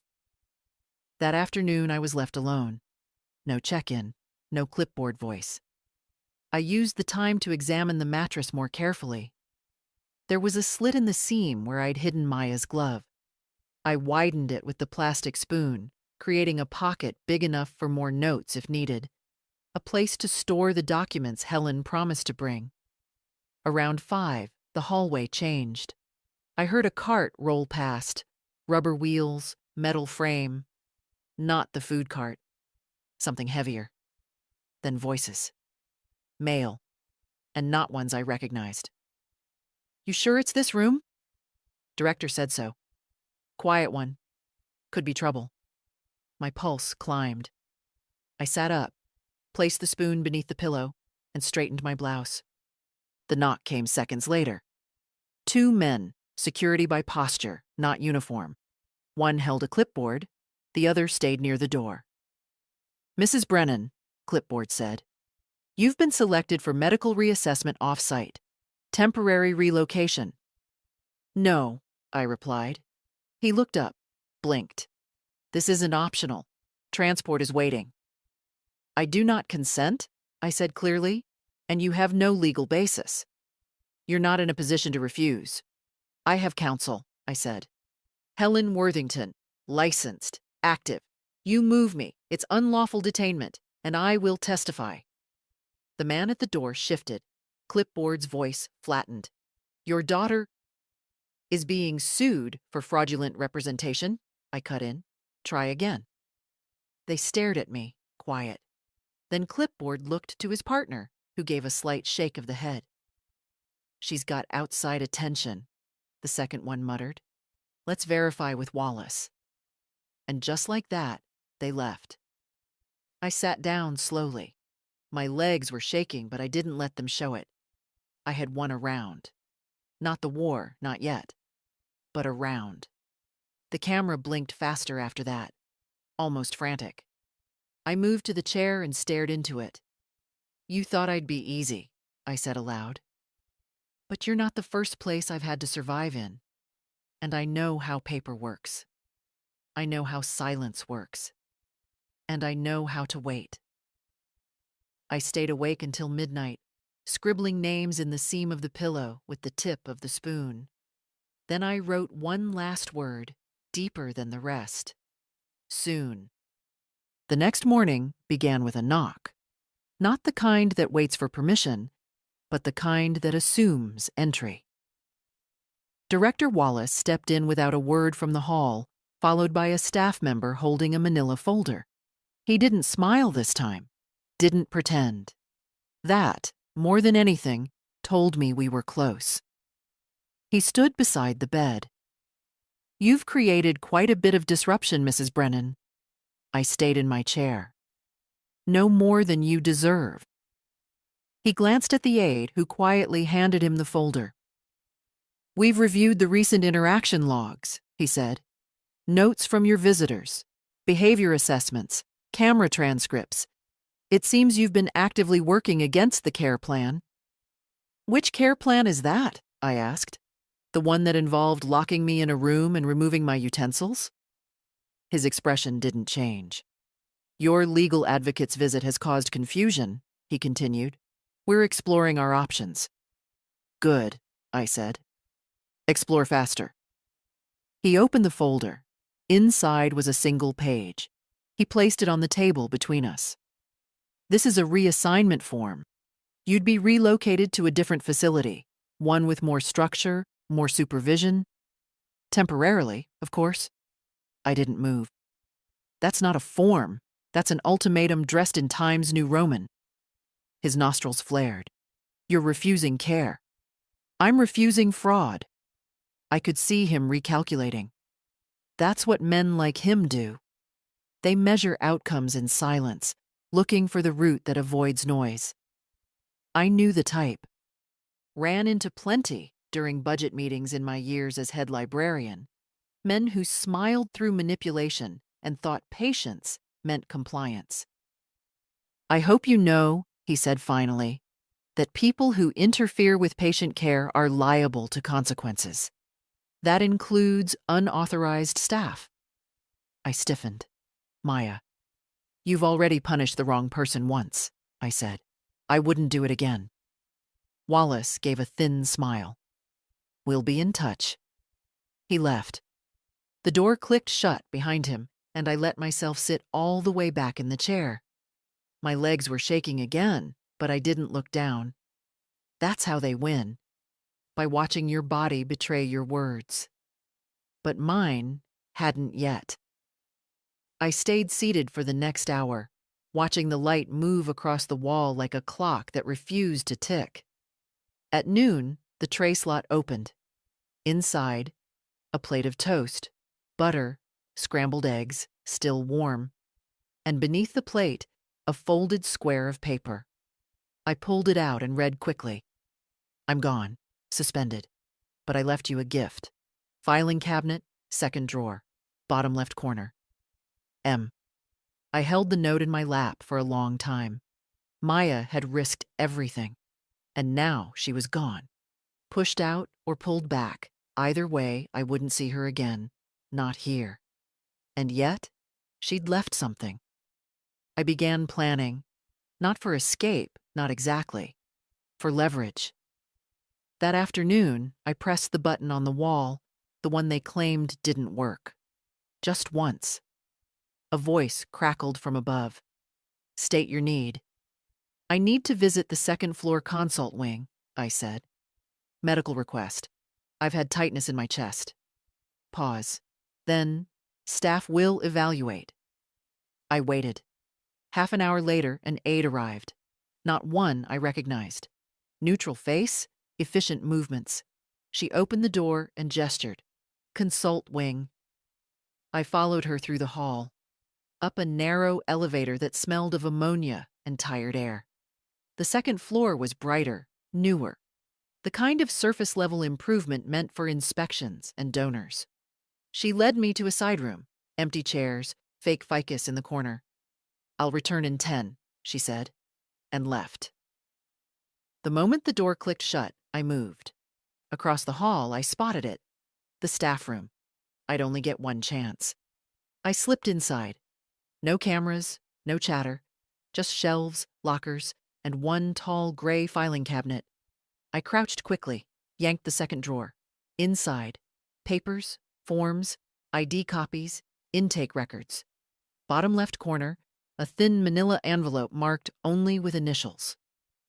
That afternoon I was left alone. No check-in, no clipboard voice. I used the time to examine the mattress more carefully. There was a slit in the seam where I'd hidden Maya's glove. I widened it with the plastic spoon, creating a pocket big enough for more notes if needed. A place to store the documents Helen promised to bring. Around 5, the hallway changed. I heard a cart roll past. Rubber wheels, metal frame. Not the food cart. Something heavier. Then voices. Male. And not ones I recognized. "You sure it's this room?" Director said so. "Quiet one. Could be trouble." My pulse climbed. I sat up, placed the spoon beneath the pillow, and straightened my blouse. The knock came seconds later. 2 men, security by posture, not uniform. One held a clipboard, the other stayed near the door. "Mrs. Brennan," clipboard said, "you've been selected for medical reassessment off-site. Temporary relocation." "No," I replied. He looked up, blinked. "This isn't optional. Transport is waiting." "I do not consent," I said clearly, "and you have no legal basis. You're not in a position to refuse." "I have counsel," I said. "Helen Worthington, licensed, active. You move me, it's unlawful detainment, and I will testify." The man at the door shifted. Clipboard's voice flattened. "Your daughter is being sued for fraudulent representation," I cut in. "Try again." They stared at me, quiet. Then Clipboard looked to his partner, who gave a slight shake of the head. "She's got outside attention," the second one muttered. "Let's verify with Wallace." And just like that, they left. I sat down slowly. My legs were shaking, but I didn't let them show it. I had won a round. Not the war, not yet. But a round. The camera blinked faster after that, almost frantic. I moved to the chair and stared into it. "You thought I'd be easy," I said aloud. "But you're not the first place I've had to survive in. And I know how paper works. I know how silence works. And I know how to wait." I stayed awake until midnight, scribbling names in the seam of the pillow with the tip of the spoon. Then I wrote one last word, deeper than the rest. Soon. The next morning began with a knock. Not the kind that waits for permission, but the kind that assumes entry. Director Wallace stepped in without a word from the hall, followed by a staff member holding a manila folder. He didn't smile this time, didn't pretend. That, more than anything, told me we were close. He stood beside the bed. "You've created quite a bit of disruption, Mrs. Brennan." I stayed in my chair. "No more than you deserve." He glanced at the aide, who quietly handed him the folder. "We've reviewed the recent interaction logs," he said. "Notes from your visitors, behavior assessments, camera transcripts. It seems you've been actively working against the care plan." "Which care plan is that?" I asked. The one that involved locking me in a room and removing my utensils? His expression didn't change. Your legal advocate's visit has caused confusion, he continued. We're exploring our options. Good, I said. Explore faster. He opened the folder. Inside was a single page. He placed it on the table between us. This is a reassignment form. You'd be relocated to a different facility, one with more structure, more supervision. Temporarily, of course. I didn't move. That's not a form. That's an ultimatum dressed in Times New Roman. His nostrils flared. You're refusing care. I'm refusing fraud. I could see him recalculating. That's what men like him do. They measure outcomes in silence, looking for the route that avoids noise. I knew the type. Ran into plenty during budget meetings in my years as head librarian. Men who smiled through manipulation and thought patience meant compliance. I hope you know, he said finally, that people who interfere with patient care are liable to consequences. That includes unauthorized staff. I stiffened. Maya, you've already punished the wrong person once, I said. I wouldn't do it again. Wallace gave a thin smile. We'll be in touch. He left. The door clicked shut behind him, and I let myself sit all the way back in the chair. My legs were shaking again, but I didn't look down. That's how they win, by watching your body betray your words. But mine hadn't yet. I stayed seated for the next hour, watching the light move across the wall like a clock that refused to tick. At noon, the tray slot opened. Inside, a plate of toast, butter, scrambled eggs, still warm, and beneath the plate, a folded square of paper. I pulled it out and read quickly. I'm gone, suspended, but I left you a gift. Filing cabinet, second drawer, bottom left corner. M. I held the note in my lap for a long time. Maya had risked everything, and now she was gone. Pushed out or pulled back, either way, I wouldn't see her again. Not here. And yet, she'd left something. I began planning, not for escape, not exactly, for leverage. That afternoon, I pressed the button on the wall, the one they claimed didn't work. Just once. A voice crackled from above. State your need. I need to visit the second-floor consult wing, I said. Medical request. I've had tightness in my chest. Pause. Then, staff will evaluate. I waited. Half an hour later, an aide arrived. Not one I recognized. Neutral face, efficient movements. She opened the door and gestured. Consult wing. I followed her through the hall, up a narrow elevator that smelled of ammonia and tired air. The second floor was brighter, newer, the kind of surface-level improvement meant for inspections and donors. She led me to a side room, empty chairs, fake ficus in the corner. I'll return in 10, she said, and left. The moment the door clicked shut, I moved. Across the hall, I spotted it. The staff room. I'd only get one chance. I slipped inside. No cameras, no chatter, just shelves, lockers, and one tall gray filing cabinet. I crouched quickly, yanked the second drawer. Inside, papers, forms, ID copies, intake records. Bottom left corner, a thin manila envelope marked only with initials.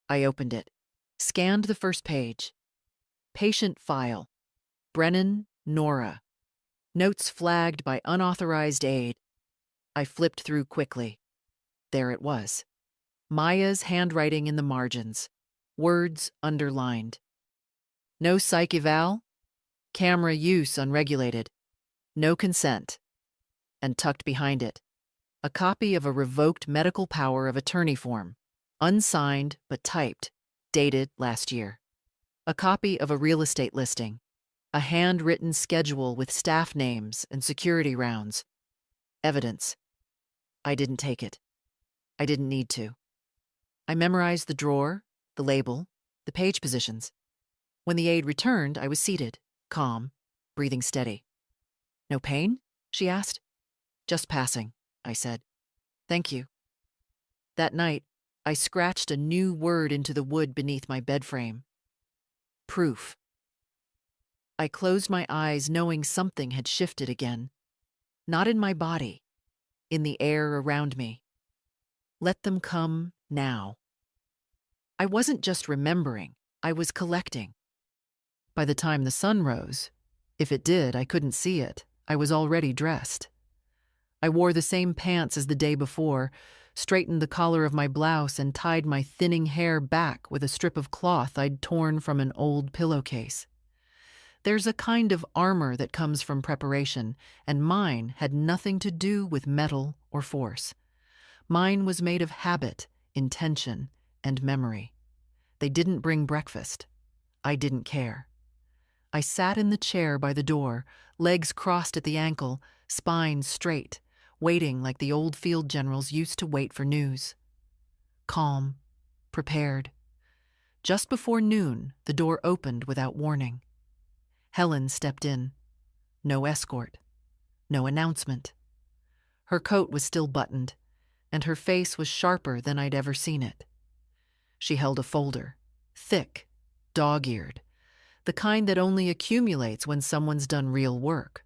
I opened it, scanned the first page. Patient file. Brennan, Nora. Notes flagged by unauthorized aid. I flipped through quickly. There it was. Maya's handwriting in the margins. Words underlined. No psych eval. Camera use unregulated. No consent. And tucked behind it, a copy of a revoked medical power of attorney form, unsigned but typed, dated last year. A copy of a real estate listing. A handwritten schedule with staff names and security rounds. Evidence. I didn't take it. I didn't need to. I memorized the drawer, the label, the page positions. When the aide returned, I was seated, calm, breathing steady. No pain? She asked. Just passing, I said. Thank you. That night, I scratched a new word into the wood beneath my bed frame. Proof. I closed my eyes knowing something had shifted again. Not in my body, in the air around me. Let them come now. I wasn't just remembering, I was collecting. By the time the sun rose, if it did, I couldn't see it. I was already dressed. I wore the same pants as the day before, straightened the collar of my blouse, and tied my thinning hair back with a strip of cloth I'd torn from an old pillowcase. There's a kind of armor that comes from preparation, and mine had nothing to do with metal or force. Mine was made of habit, intention, and memory. They didn't bring breakfast. I didn't care. I sat in the chair by the door, legs crossed at the ankle, spine straight, waiting like the old field generals used to wait for news. Calm, prepared. Just before noon, the door opened without warning. Helen stepped in. No escort. No announcement. Her coat was still buttoned, and her face was sharper than I'd ever seen it. She held a folder, thick, dog-eared, the kind that only accumulates when someone's done real work.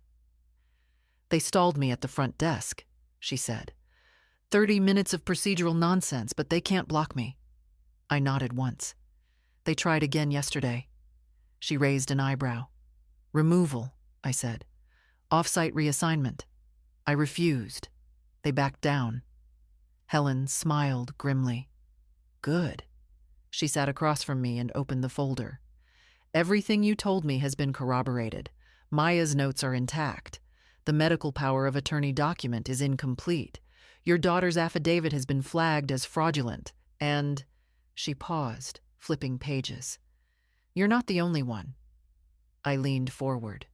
They stalled me at the front desk, she said. 30 minutes of procedural nonsense, but they can't block me. I nodded once. They tried again yesterday. She raised an eyebrow. Removal, I said. Off-site reassignment. I refused. They backed down. Helen smiled grimly. Good. She sat across from me and opened the folder. Everything you told me has been corroborated. Maya's notes are intact. The medical power of attorney document is incomplete. Your daughter's affidavit has been flagged as fraudulent. And she paused, flipping pages. You're not the only one. I leaned forward.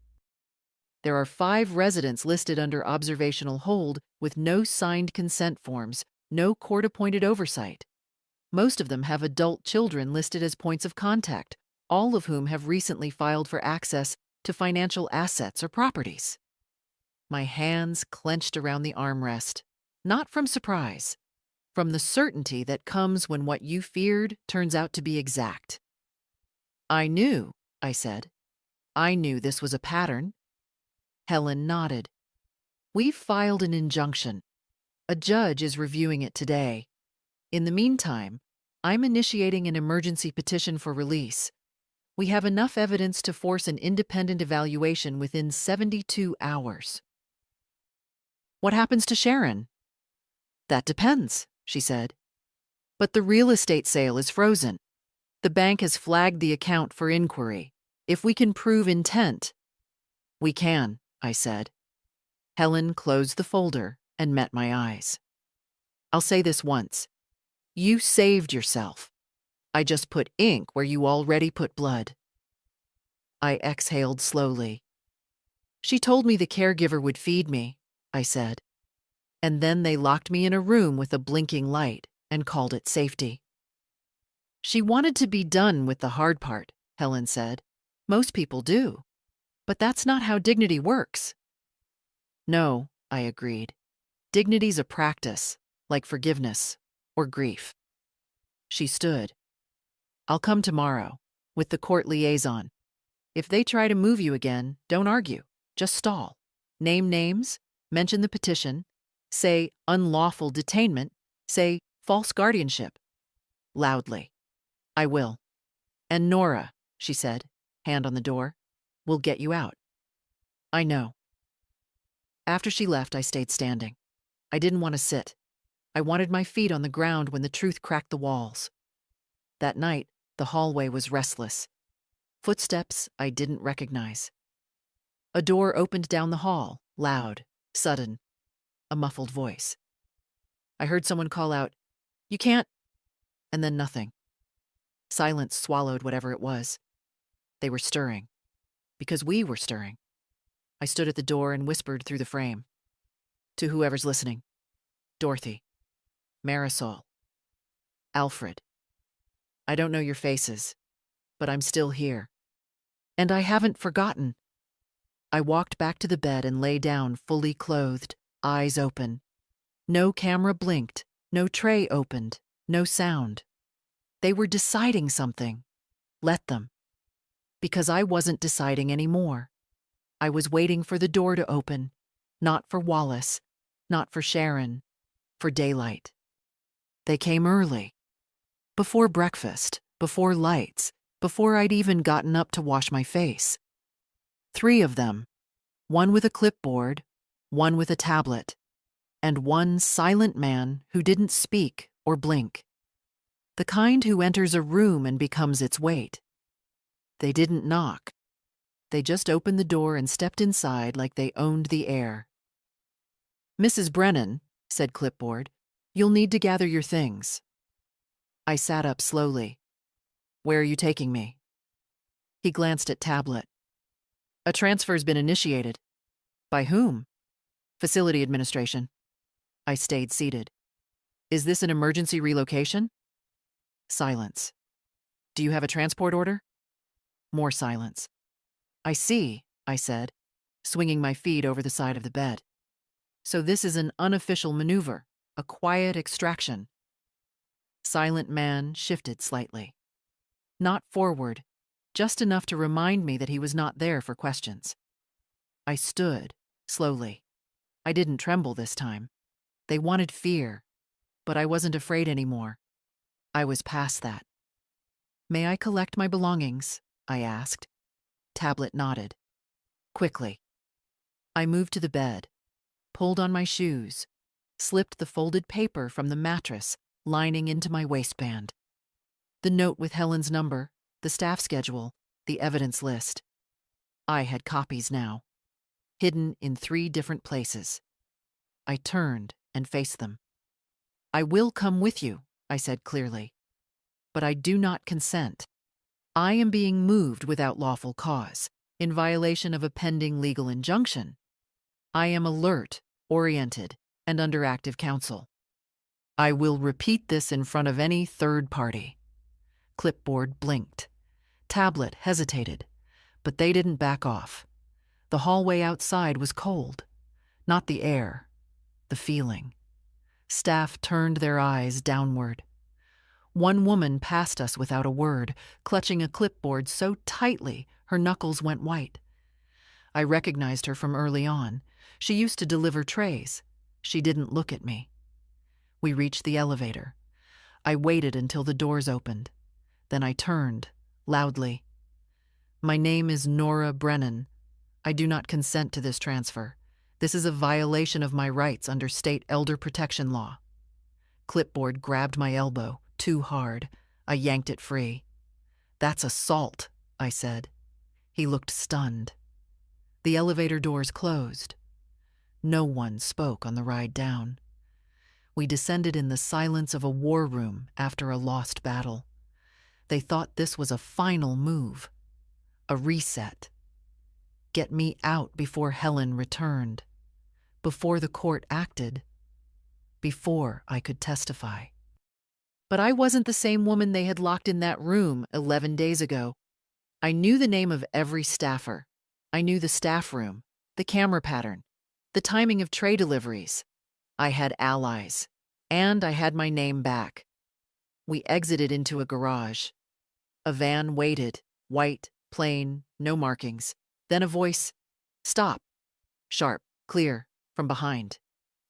There are 5 residents listed under observational hold with no signed consent forms, no court-appointed oversight. Most of them have adult children listed as points of contact, all of whom have recently filed for access to financial assets or properties. My hands clenched around the armrest, not from surprise, from the certainty that comes when what you feared turns out to be exact. I knew, I said. I knew this was a pattern. Helen nodded. We've filed an injunction. A judge is reviewing it today. In the meantime, I'm initiating an emergency petition for release. We have enough evidence to force an independent evaluation within 72 hours. What happens to Sharon? That depends, she said. But the real estate sale is frozen. The bank has flagged the account for inquiry. If we can prove intent, we can, I said. Helen closed the folder and met my eyes. I'll say this once. You saved yourself. I just put ink where you already put blood. I exhaled slowly. She told me the caregiver would feed me, I said. And then they locked me in a room with a blinking light and called it safety. She wanted to be done with the hard part, Helen said. Most people do. But that's not how dignity works. No, I agreed. Dignity's a practice, like forgiveness or grief. She stood. I'll come tomorrow, with the court liaison. If they try to move you again, don't argue. Just stall. Name names, mention the petition, say unlawful detainment, say false guardianship. Loudly. I will. And Nora, she said, hand on the door, will get you out. I know. After she left, I stayed standing. I didn't want to sit. I wanted my feet on the ground when the truth cracked the walls. That night, the hallway was restless. Footsteps I didn't recognize. A door opened down the hall, loud, sudden, a muffled voice. I heard someone call out, "You can't," and then nothing. Silence swallowed whatever it was. They were stirring. Because we were stirring. I stood at the door and whispered through the frame. To whoever's listening. Dorothy. Marisol. Alfred. I don't know your faces, but I'm still here. And I haven't forgotten. I walked back to the bed and lay down fully clothed, eyes open. No camera blinked, no tray opened, no sound. They were deciding something. Let them. Because I wasn't deciding anymore. I was waiting for the door to open, not for Wallace, not for Sharon, for daylight. They came early. Before breakfast, before lights, before I'd even gotten up to wash my face. 3 of them, one with a clipboard, one with a tablet, and one silent man who didn't speak or blink. The kind who enters a room and becomes its weight. They didn't knock. They just opened the door and stepped inside like they owned the air. "Mrs. Brennan," said Clipboard, "you'll need to gather your things." I sat up slowly. "Where are you taking me?" He glanced at tablet. "A transfer's been initiated." "By whom?" "Facility administration." I stayed seated. "Is this an emergency relocation?" Silence. "Do you have a transport order?" More silence. "I see," I said, swinging my feet over the side of the bed. "So this is an unofficial maneuver, a quiet extraction." Silent man shifted slightly. Not forward, just enough to remind me that he was not there for questions. I stood, slowly. I didn't tremble this time. They wanted fear, but I wasn't afraid anymore. I was past that. "May I collect my belongings?" I asked. Tablet nodded. Quickly. I moved to the bed, pulled on my shoes, slipped the folded paper from the mattress lining into my waistband. The note with Helen's number, the staff schedule, the evidence list. I had copies now, hidden in 3 different places. I turned and faced them. "I will come with you," I said clearly. "But I do not consent. I am being moved without lawful cause, in violation of a pending legal injunction. I am alert, oriented, and under active counsel. I will repeat this in front of any third party." Clipboard blinked. Tablet hesitated, but they didn't back off. The hallway outside was cold. Not the air, the feeling. Staff turned their eyes downward. One woman passed us without a word, clutching a clipboard so tightly her knuckles went white. I recognized her from early on. She used to deliver trays. She didn't look at me. We reached the elevator. I waited until the doors opened. Then I turned, loudly. "My name is Nora Brennan. I do not consent to this transfer. This is a violation of my rights under state elder protection law." Clipboard grabbed my elbow, too hard. I yanked it free. "That's assault," I said. He looked stunned. The elevator doors closed. No one spoke on the ride down. We descended in the silence of a war room after a lost battle. They thought this was a final move, a reset. Get me out before Helen returned, before the court acted, before I could testify. But I wasn't the same woman they had locked in that room 11 days ago. I knew the name of every staffer. I knew the staff room, the camera pattern, the timing of tray deliveries. I had allies, and I had my name back. We exited into a garage. A van waited, white, plain, no markings. Then a voice, "Stop." Sharp, clear, from behind.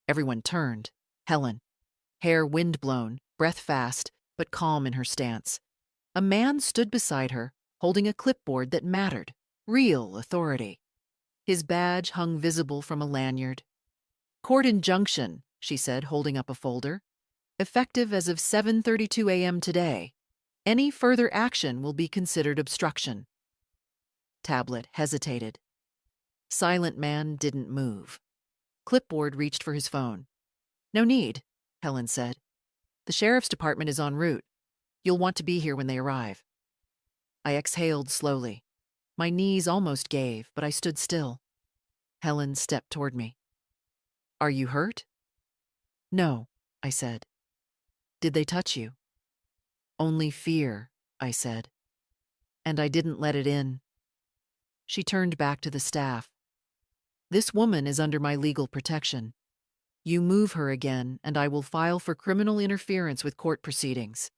Everyone turned. Helen. Hair windblown, breath fast, but calm in her stance. A man stood beside her, holding a clipboard that mattered, real authority. His badge hung visible from a lanyard. "Court injunction," she said, holding up a folder. "Effective as of 7:32 a.m. today. Any further action will be considered obstruction." Tablet hesitated. Silent man didn't move. Clipboard reached for his phone. "No need," Helen said. "The sheriff's department is en route. You'll want to be here when they arrive." I exhaled slowly. My knees almost gave, but I stood still. Helen stepped toward me. "Are you hurt?" "No," I said. "Did they touch you?" "Only fear," I said. "And I didn't let it in." She turned back to the staff. This woman is under my legal protection. You move her again, and I will file for criminal interference with court proceedings.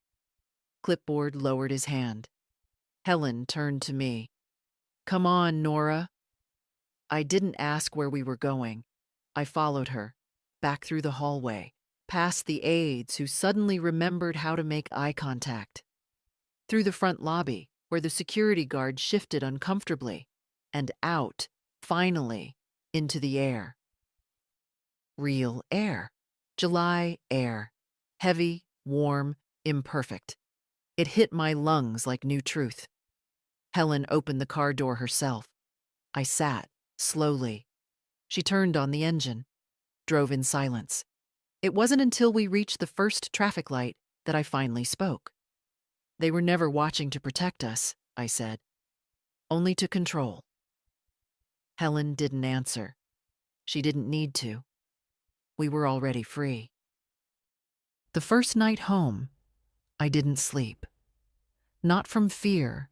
Clipboard lowered his hand. Helen turned to me. Come on, Nora. I didn't ask where we were going. I followed her, back through the hallway, past the aides who suddenly remembered how to make eye contact, through the front lobby, where the security guard shifted uncomfortably, and out, finally, into the air. Real air. July air. Heavy, warm, imperfect. It hit my lungs like new truth. Helen opened the car door herself. I sat, slowly. She turned on the engine, drove in silence. It wasn't until we reached the first traffic light that I finally spoke. They were never watching to protect us, I said. Only to control. Helen didn't answer. She didn't need to. We were already free. The first night home, I didn't sleep. Not from fear,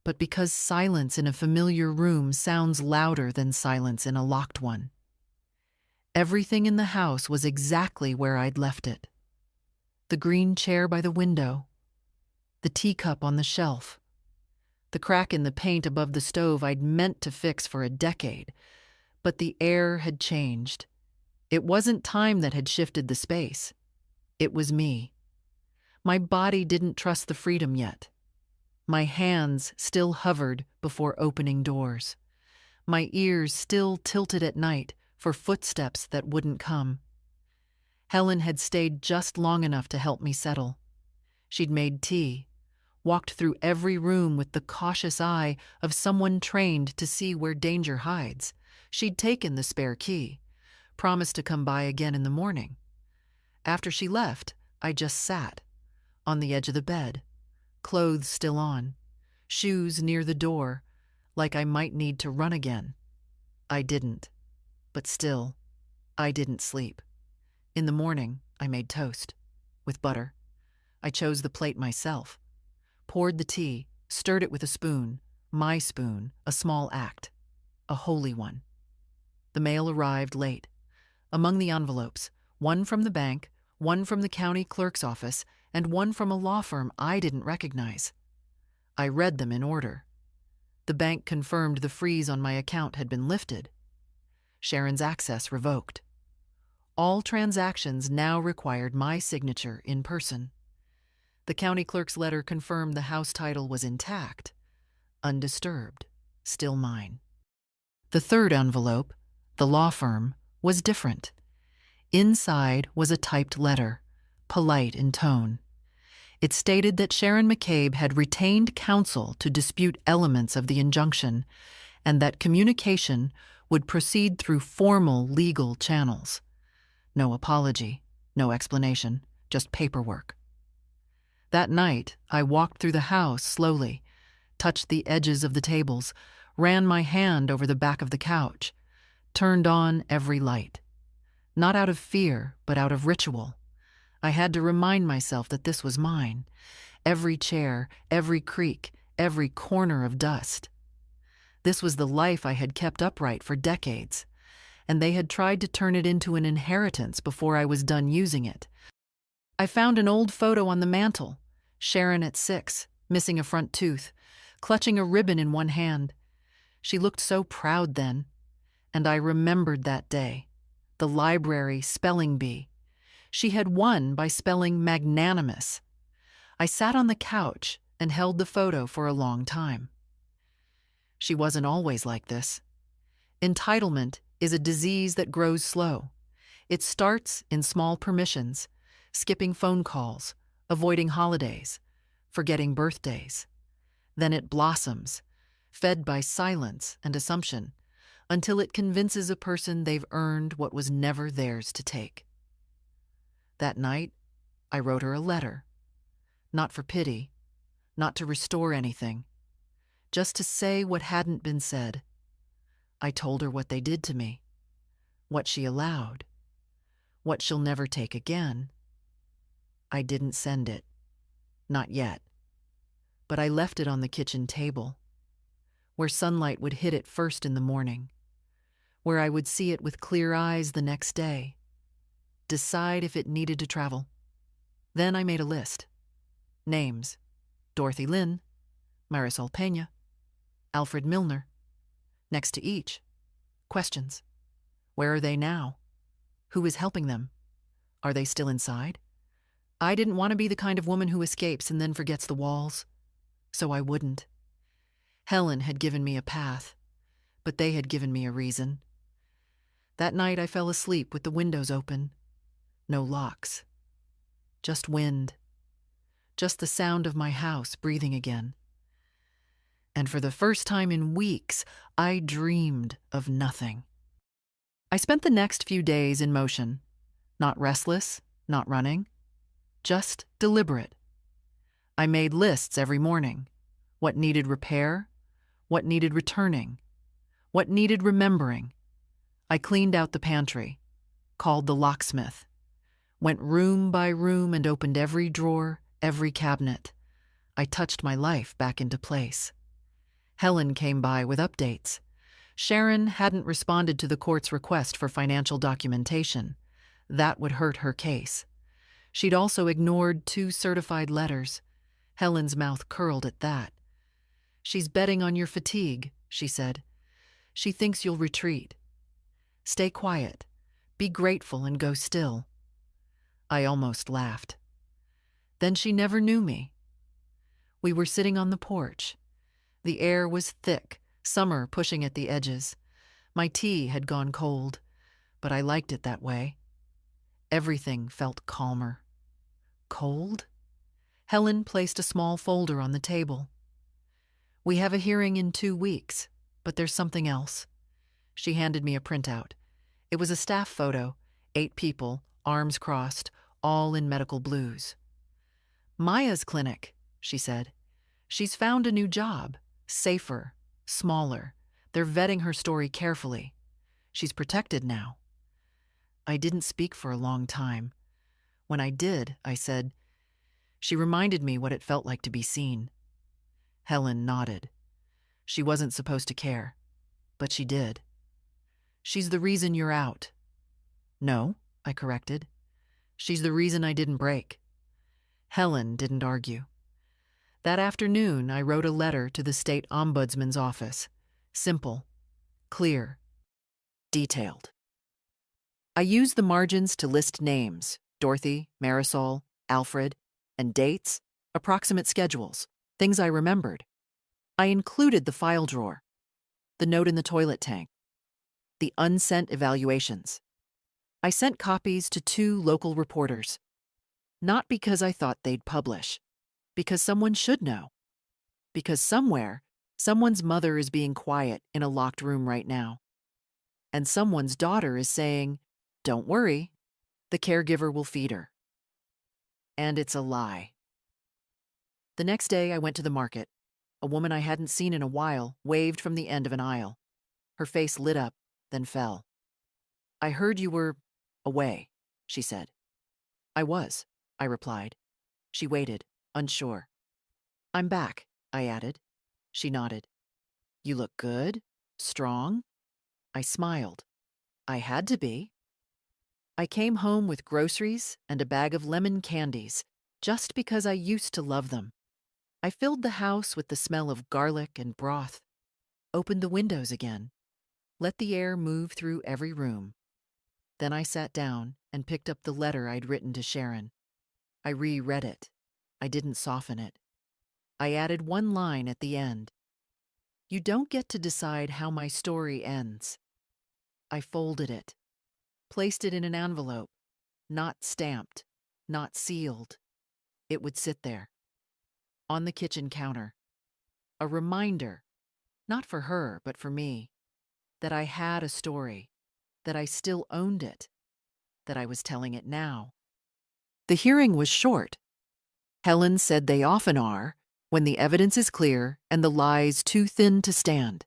but because silence in a familiar room sounds louder than silence in a locked one. Everything in the house was exactly where I'd left it. The green chair by the window, the teacup on the shelf, the crack in the paint above the stove I'd meant to fix for a decade, but the air had changed. It wasn't time that had shifted the space. It was me. My body didn't trust the freedom yet. My hands still hovered before opening doors. My ears still tilted at night for footsteps that wouldn't come. Helen had stayed just long enough to help me settle. She'd made tea, walked through every room with the cautious eye of someone trained to see where danger hides. She'd taken the spare key, promised to come by again in the morning. After she left, I just sat, on the edge of the bed, clothes still on, shoes near the door, like I might need to run again. I didn't. But still, I didn't sleep. In the morning, I made toast, with butter. I chose the plate myself, poured the tea, stirred it with a spoon, my spoon, a small act, a holy one. The mail arrived late. Among the envelopes, one from the bank, one from the county clerk's office, and one from a law firm I didn't recognize. I read them in order. The bank confirmed the freeze on my account had been lifted. Sharon's access revoked. All transactions now required my signature in person. The county clerk's letter confirmed the house title was intact, undisturbed, still mine. The third envelope, the law firm, was different. Inside was a typed letter, polite in tone. It stated that Sharon McCabe had retained counsel to dispute elements of the injunction, and that communication would proceed through formal legal channels. No apology, no explanation, just paperwork. That night, I walked through the house slowly, touched the edges of the tables, ran my hand over the back of the couch, turned on every light. Not out of fear, but out of ritual. I had to remind myself that this was mine. Every chair, every creak, every corner of dust. This was the life I had kept upright for decades, and they had tried to turn it into an inheritance before I was done using it. I found an old photo on the mantel, Sharon at 6, missing a front tooth, clutching a ribbon in one hand. She looked so proud then, and I remembered that day, the library spelling bee. She had won by spelling magnanimous. I sat on the couch and held the photo for a long time. She wasn't always like this. Entitlement is a disease that grows slow. It starts in small permissions, skipping phone calls, avoiding holidays, forgetting birthdays. Then it blossoms, fed by silence and assumption, until it convinces a person they've earned what was never theirs to take. That night, I wrote her a letter. Not for pity, not to restore anything, just to say what hadn't been said. I told her what they did to me, what she allowed, what she'll never take again. I didn't send it, not yet, but I left it on the kitchen table. where sunlight would hit it first in the morning, where I would see it with clear eyes the next day, decide if it needed to travel. Then I made a list. Names: Dorothy Lynn, Marisol Pena, Alfred Milner. Next to each, questions. Where are they now? Who is helping them? Are they still inside? I didn't want to be the kind of woman who escapes and then forgets the walls, so I wouldn't. Helen had given me a path, but they had given me a reason. That night I fell asleep with the windows open. No locks. Just wind. Just the sound of my house breathing again. And for the first time in weeks, I dreamed of nothing. I spent the next few days in motion, not restless, not running, just deliberate. I made lists every morning. What needed repair, what needed returning, what needed remembering. I cleaned out the pantry, called the locksmith, went room by room and opened every drawer, every cabinet. I touched my life back into place. Helen came by with updates. Sharon hadn't responded to the court's request for financial documentation. That would hurt her case. She'd also ignored 2 certified letters. Helen's mouth curled at that. "She's betting on your fatigue," she said. "She thinks you'll retreat. Stay quiet, be grateful, and go still." I almost laughed. Then she never knew me. We were sitting on the porch. The air was thick, summer pushing at the edges. My tea had gone cold, but I liked it that way. Everything felt calmer. Cold? Helen placed a small folder on the table. "We have a hearing in 2 weeks, but there's something else." She handed me a printout. It was a staff photo, 8 people, arms crossed, all in medical blues. "Maya's clinic," she said. "She's found a new job, safer, smaller. They're vetting her story carefully. She's protected now." I didn't speak for a long time. When I did, I said, "She reminded me what it felt like to be seen." Helen nodded. She wasn't supposed to care, but she did. "She's the reason you're out." "No," I corrected. "She's the reason I didn't break." Helen didn't argue. That afternoon, I wrote a letter to the state ombudsman's office. Simple, clear, detailed. I used the margins to list names: Dorothy, Marisol, Alfred, and dates, approximate schedules, things I remembered. I included the file drawer, the note in the toilet tank, the unsent evaluations. I sent copies to 2 local reporters, not because I thought they'd publish, because someone should know. Because somewhere, someone's mother is being quiet in a locked room right now. And someone's daughter is saying, "Don't worry, the caregiver will feed her." And it's a lie. The next day, I went to the market. A woman I hadn't seen in a while waved from the end of an aisle. Her face lit up, then fell. "I heard you were away," she said. "I was," I replied. She waited, unsure. "I'm back," I added. She nodded. "You look good, strong." I smiled. I had to be. I came home with groceries and a bag of lemon candies, just because I used to love them. I filled the house with the smell of garlic and broth, opened the windows again, let the air move through every room. Then I sat down and picked up the letter I'd written to Sharon. I reread it. I didn't soften it. I added one line at the end. "You don't get to decide how my story ends." I folded it, placed it in an envelope, not stamped, not sealed. It would sit there, on the kitchen counter. A reminder, not for her, but for me, that I had a story, that I still owned it, that I was telling it now. The hearing was short. Helen said they often are, when the evidence is clear and the lies too thin to stand.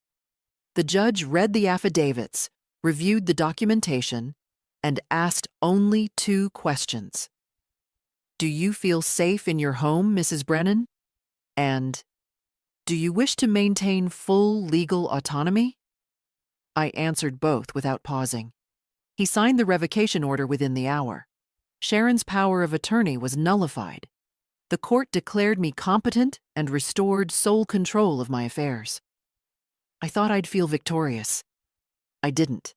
The judge read the affidavits, reviewed the documentation, and asked only 2 questions. "Do you feel safe in your home, Mrs. Brennan?" And Do you wish to maintain full legal autonomy? I answered both without pausing. He signed the revocation order within the hour. Sharon's power of attorney was nullified. The court declared me competent and restored sole control of my affairs. I thought I'd feel victorious. I didn't.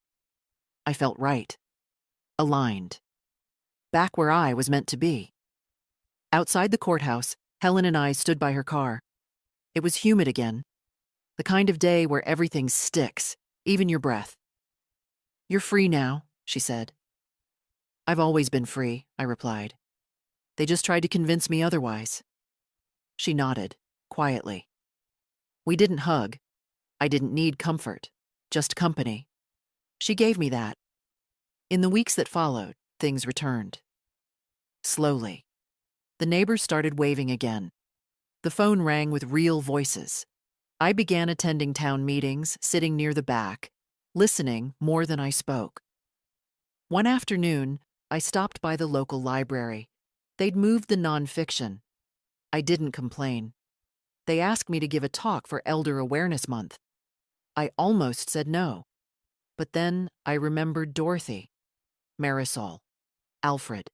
I felt right. Aligned. Back where I was meant to be. Outside the courthouse, Helen and I stood by her car. It was humid again. The kind of day where everything sticks, even your breath. You're free now, she said. I've always been free, I replied. They just tried to convince me otherwise. She nodded, quietly. We didn't hug. I didn't need comfort, just company. She gave me that. In the weeks that followed, things returned. Slowly. The neighbors started waving again. The phone rang with real voices. I began attending town meetings, sitting near the back, listening more than I spoke. One afternoon, I stopped by the local library. They'd moved the nonfiction. I didn't complain. They asked me to give a talk for Elder Awareness Month. I almost said no. But then I remembered Dorothy, Marisol, Alfred,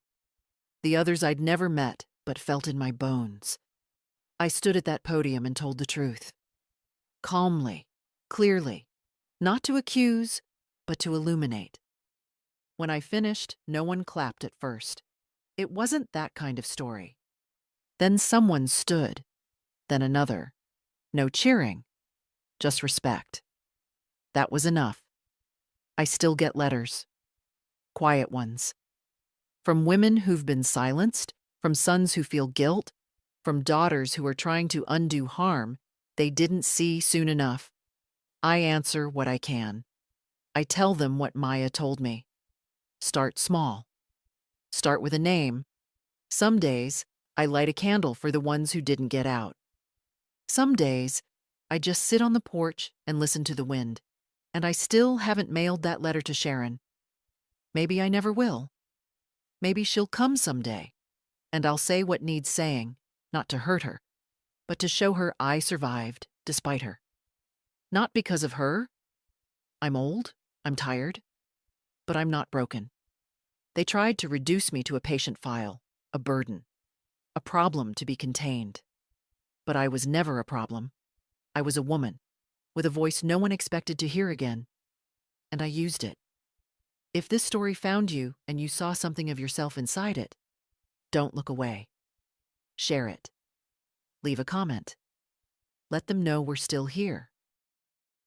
the others I'd never met but felt in my bones. I stood at that podium and told the truth. Calmly, clearly, not to accuse, but to illuminate. When I finished, no one clapped at first. It wasn't that kind of story. Then someone stood, then another. No cheering, just respect. That was enough. I still get letters. Quiet ones. From women who've been silenced, from sons who feel guilt, from daughters who are trying to undo harm they didn't see soon enough. I answer what I can. I tell them what Maya told me. Start small. Start with a name. Some days, I light a candle for the ones who didn't get out. Some days, I just sit on the porch and listen to the wind. And I still haven't mailed that letter to Sharon. Maybe I never will. Maybe she'll come someday, and I'll say what needs saying, not to hurt her, but to show her I survived despite her. Not because of her. I'm old, I'm tired, but I'm not broken. They tried to reduce me to a patient file, a burden, a problem to be contained. But I was never a problem. I was a woman, with a voice no one expected to hear again, and I used it. If this story found you and you saw something of yourself inside it, don't look away. Share it. Leave a comment. Let them know we're still here.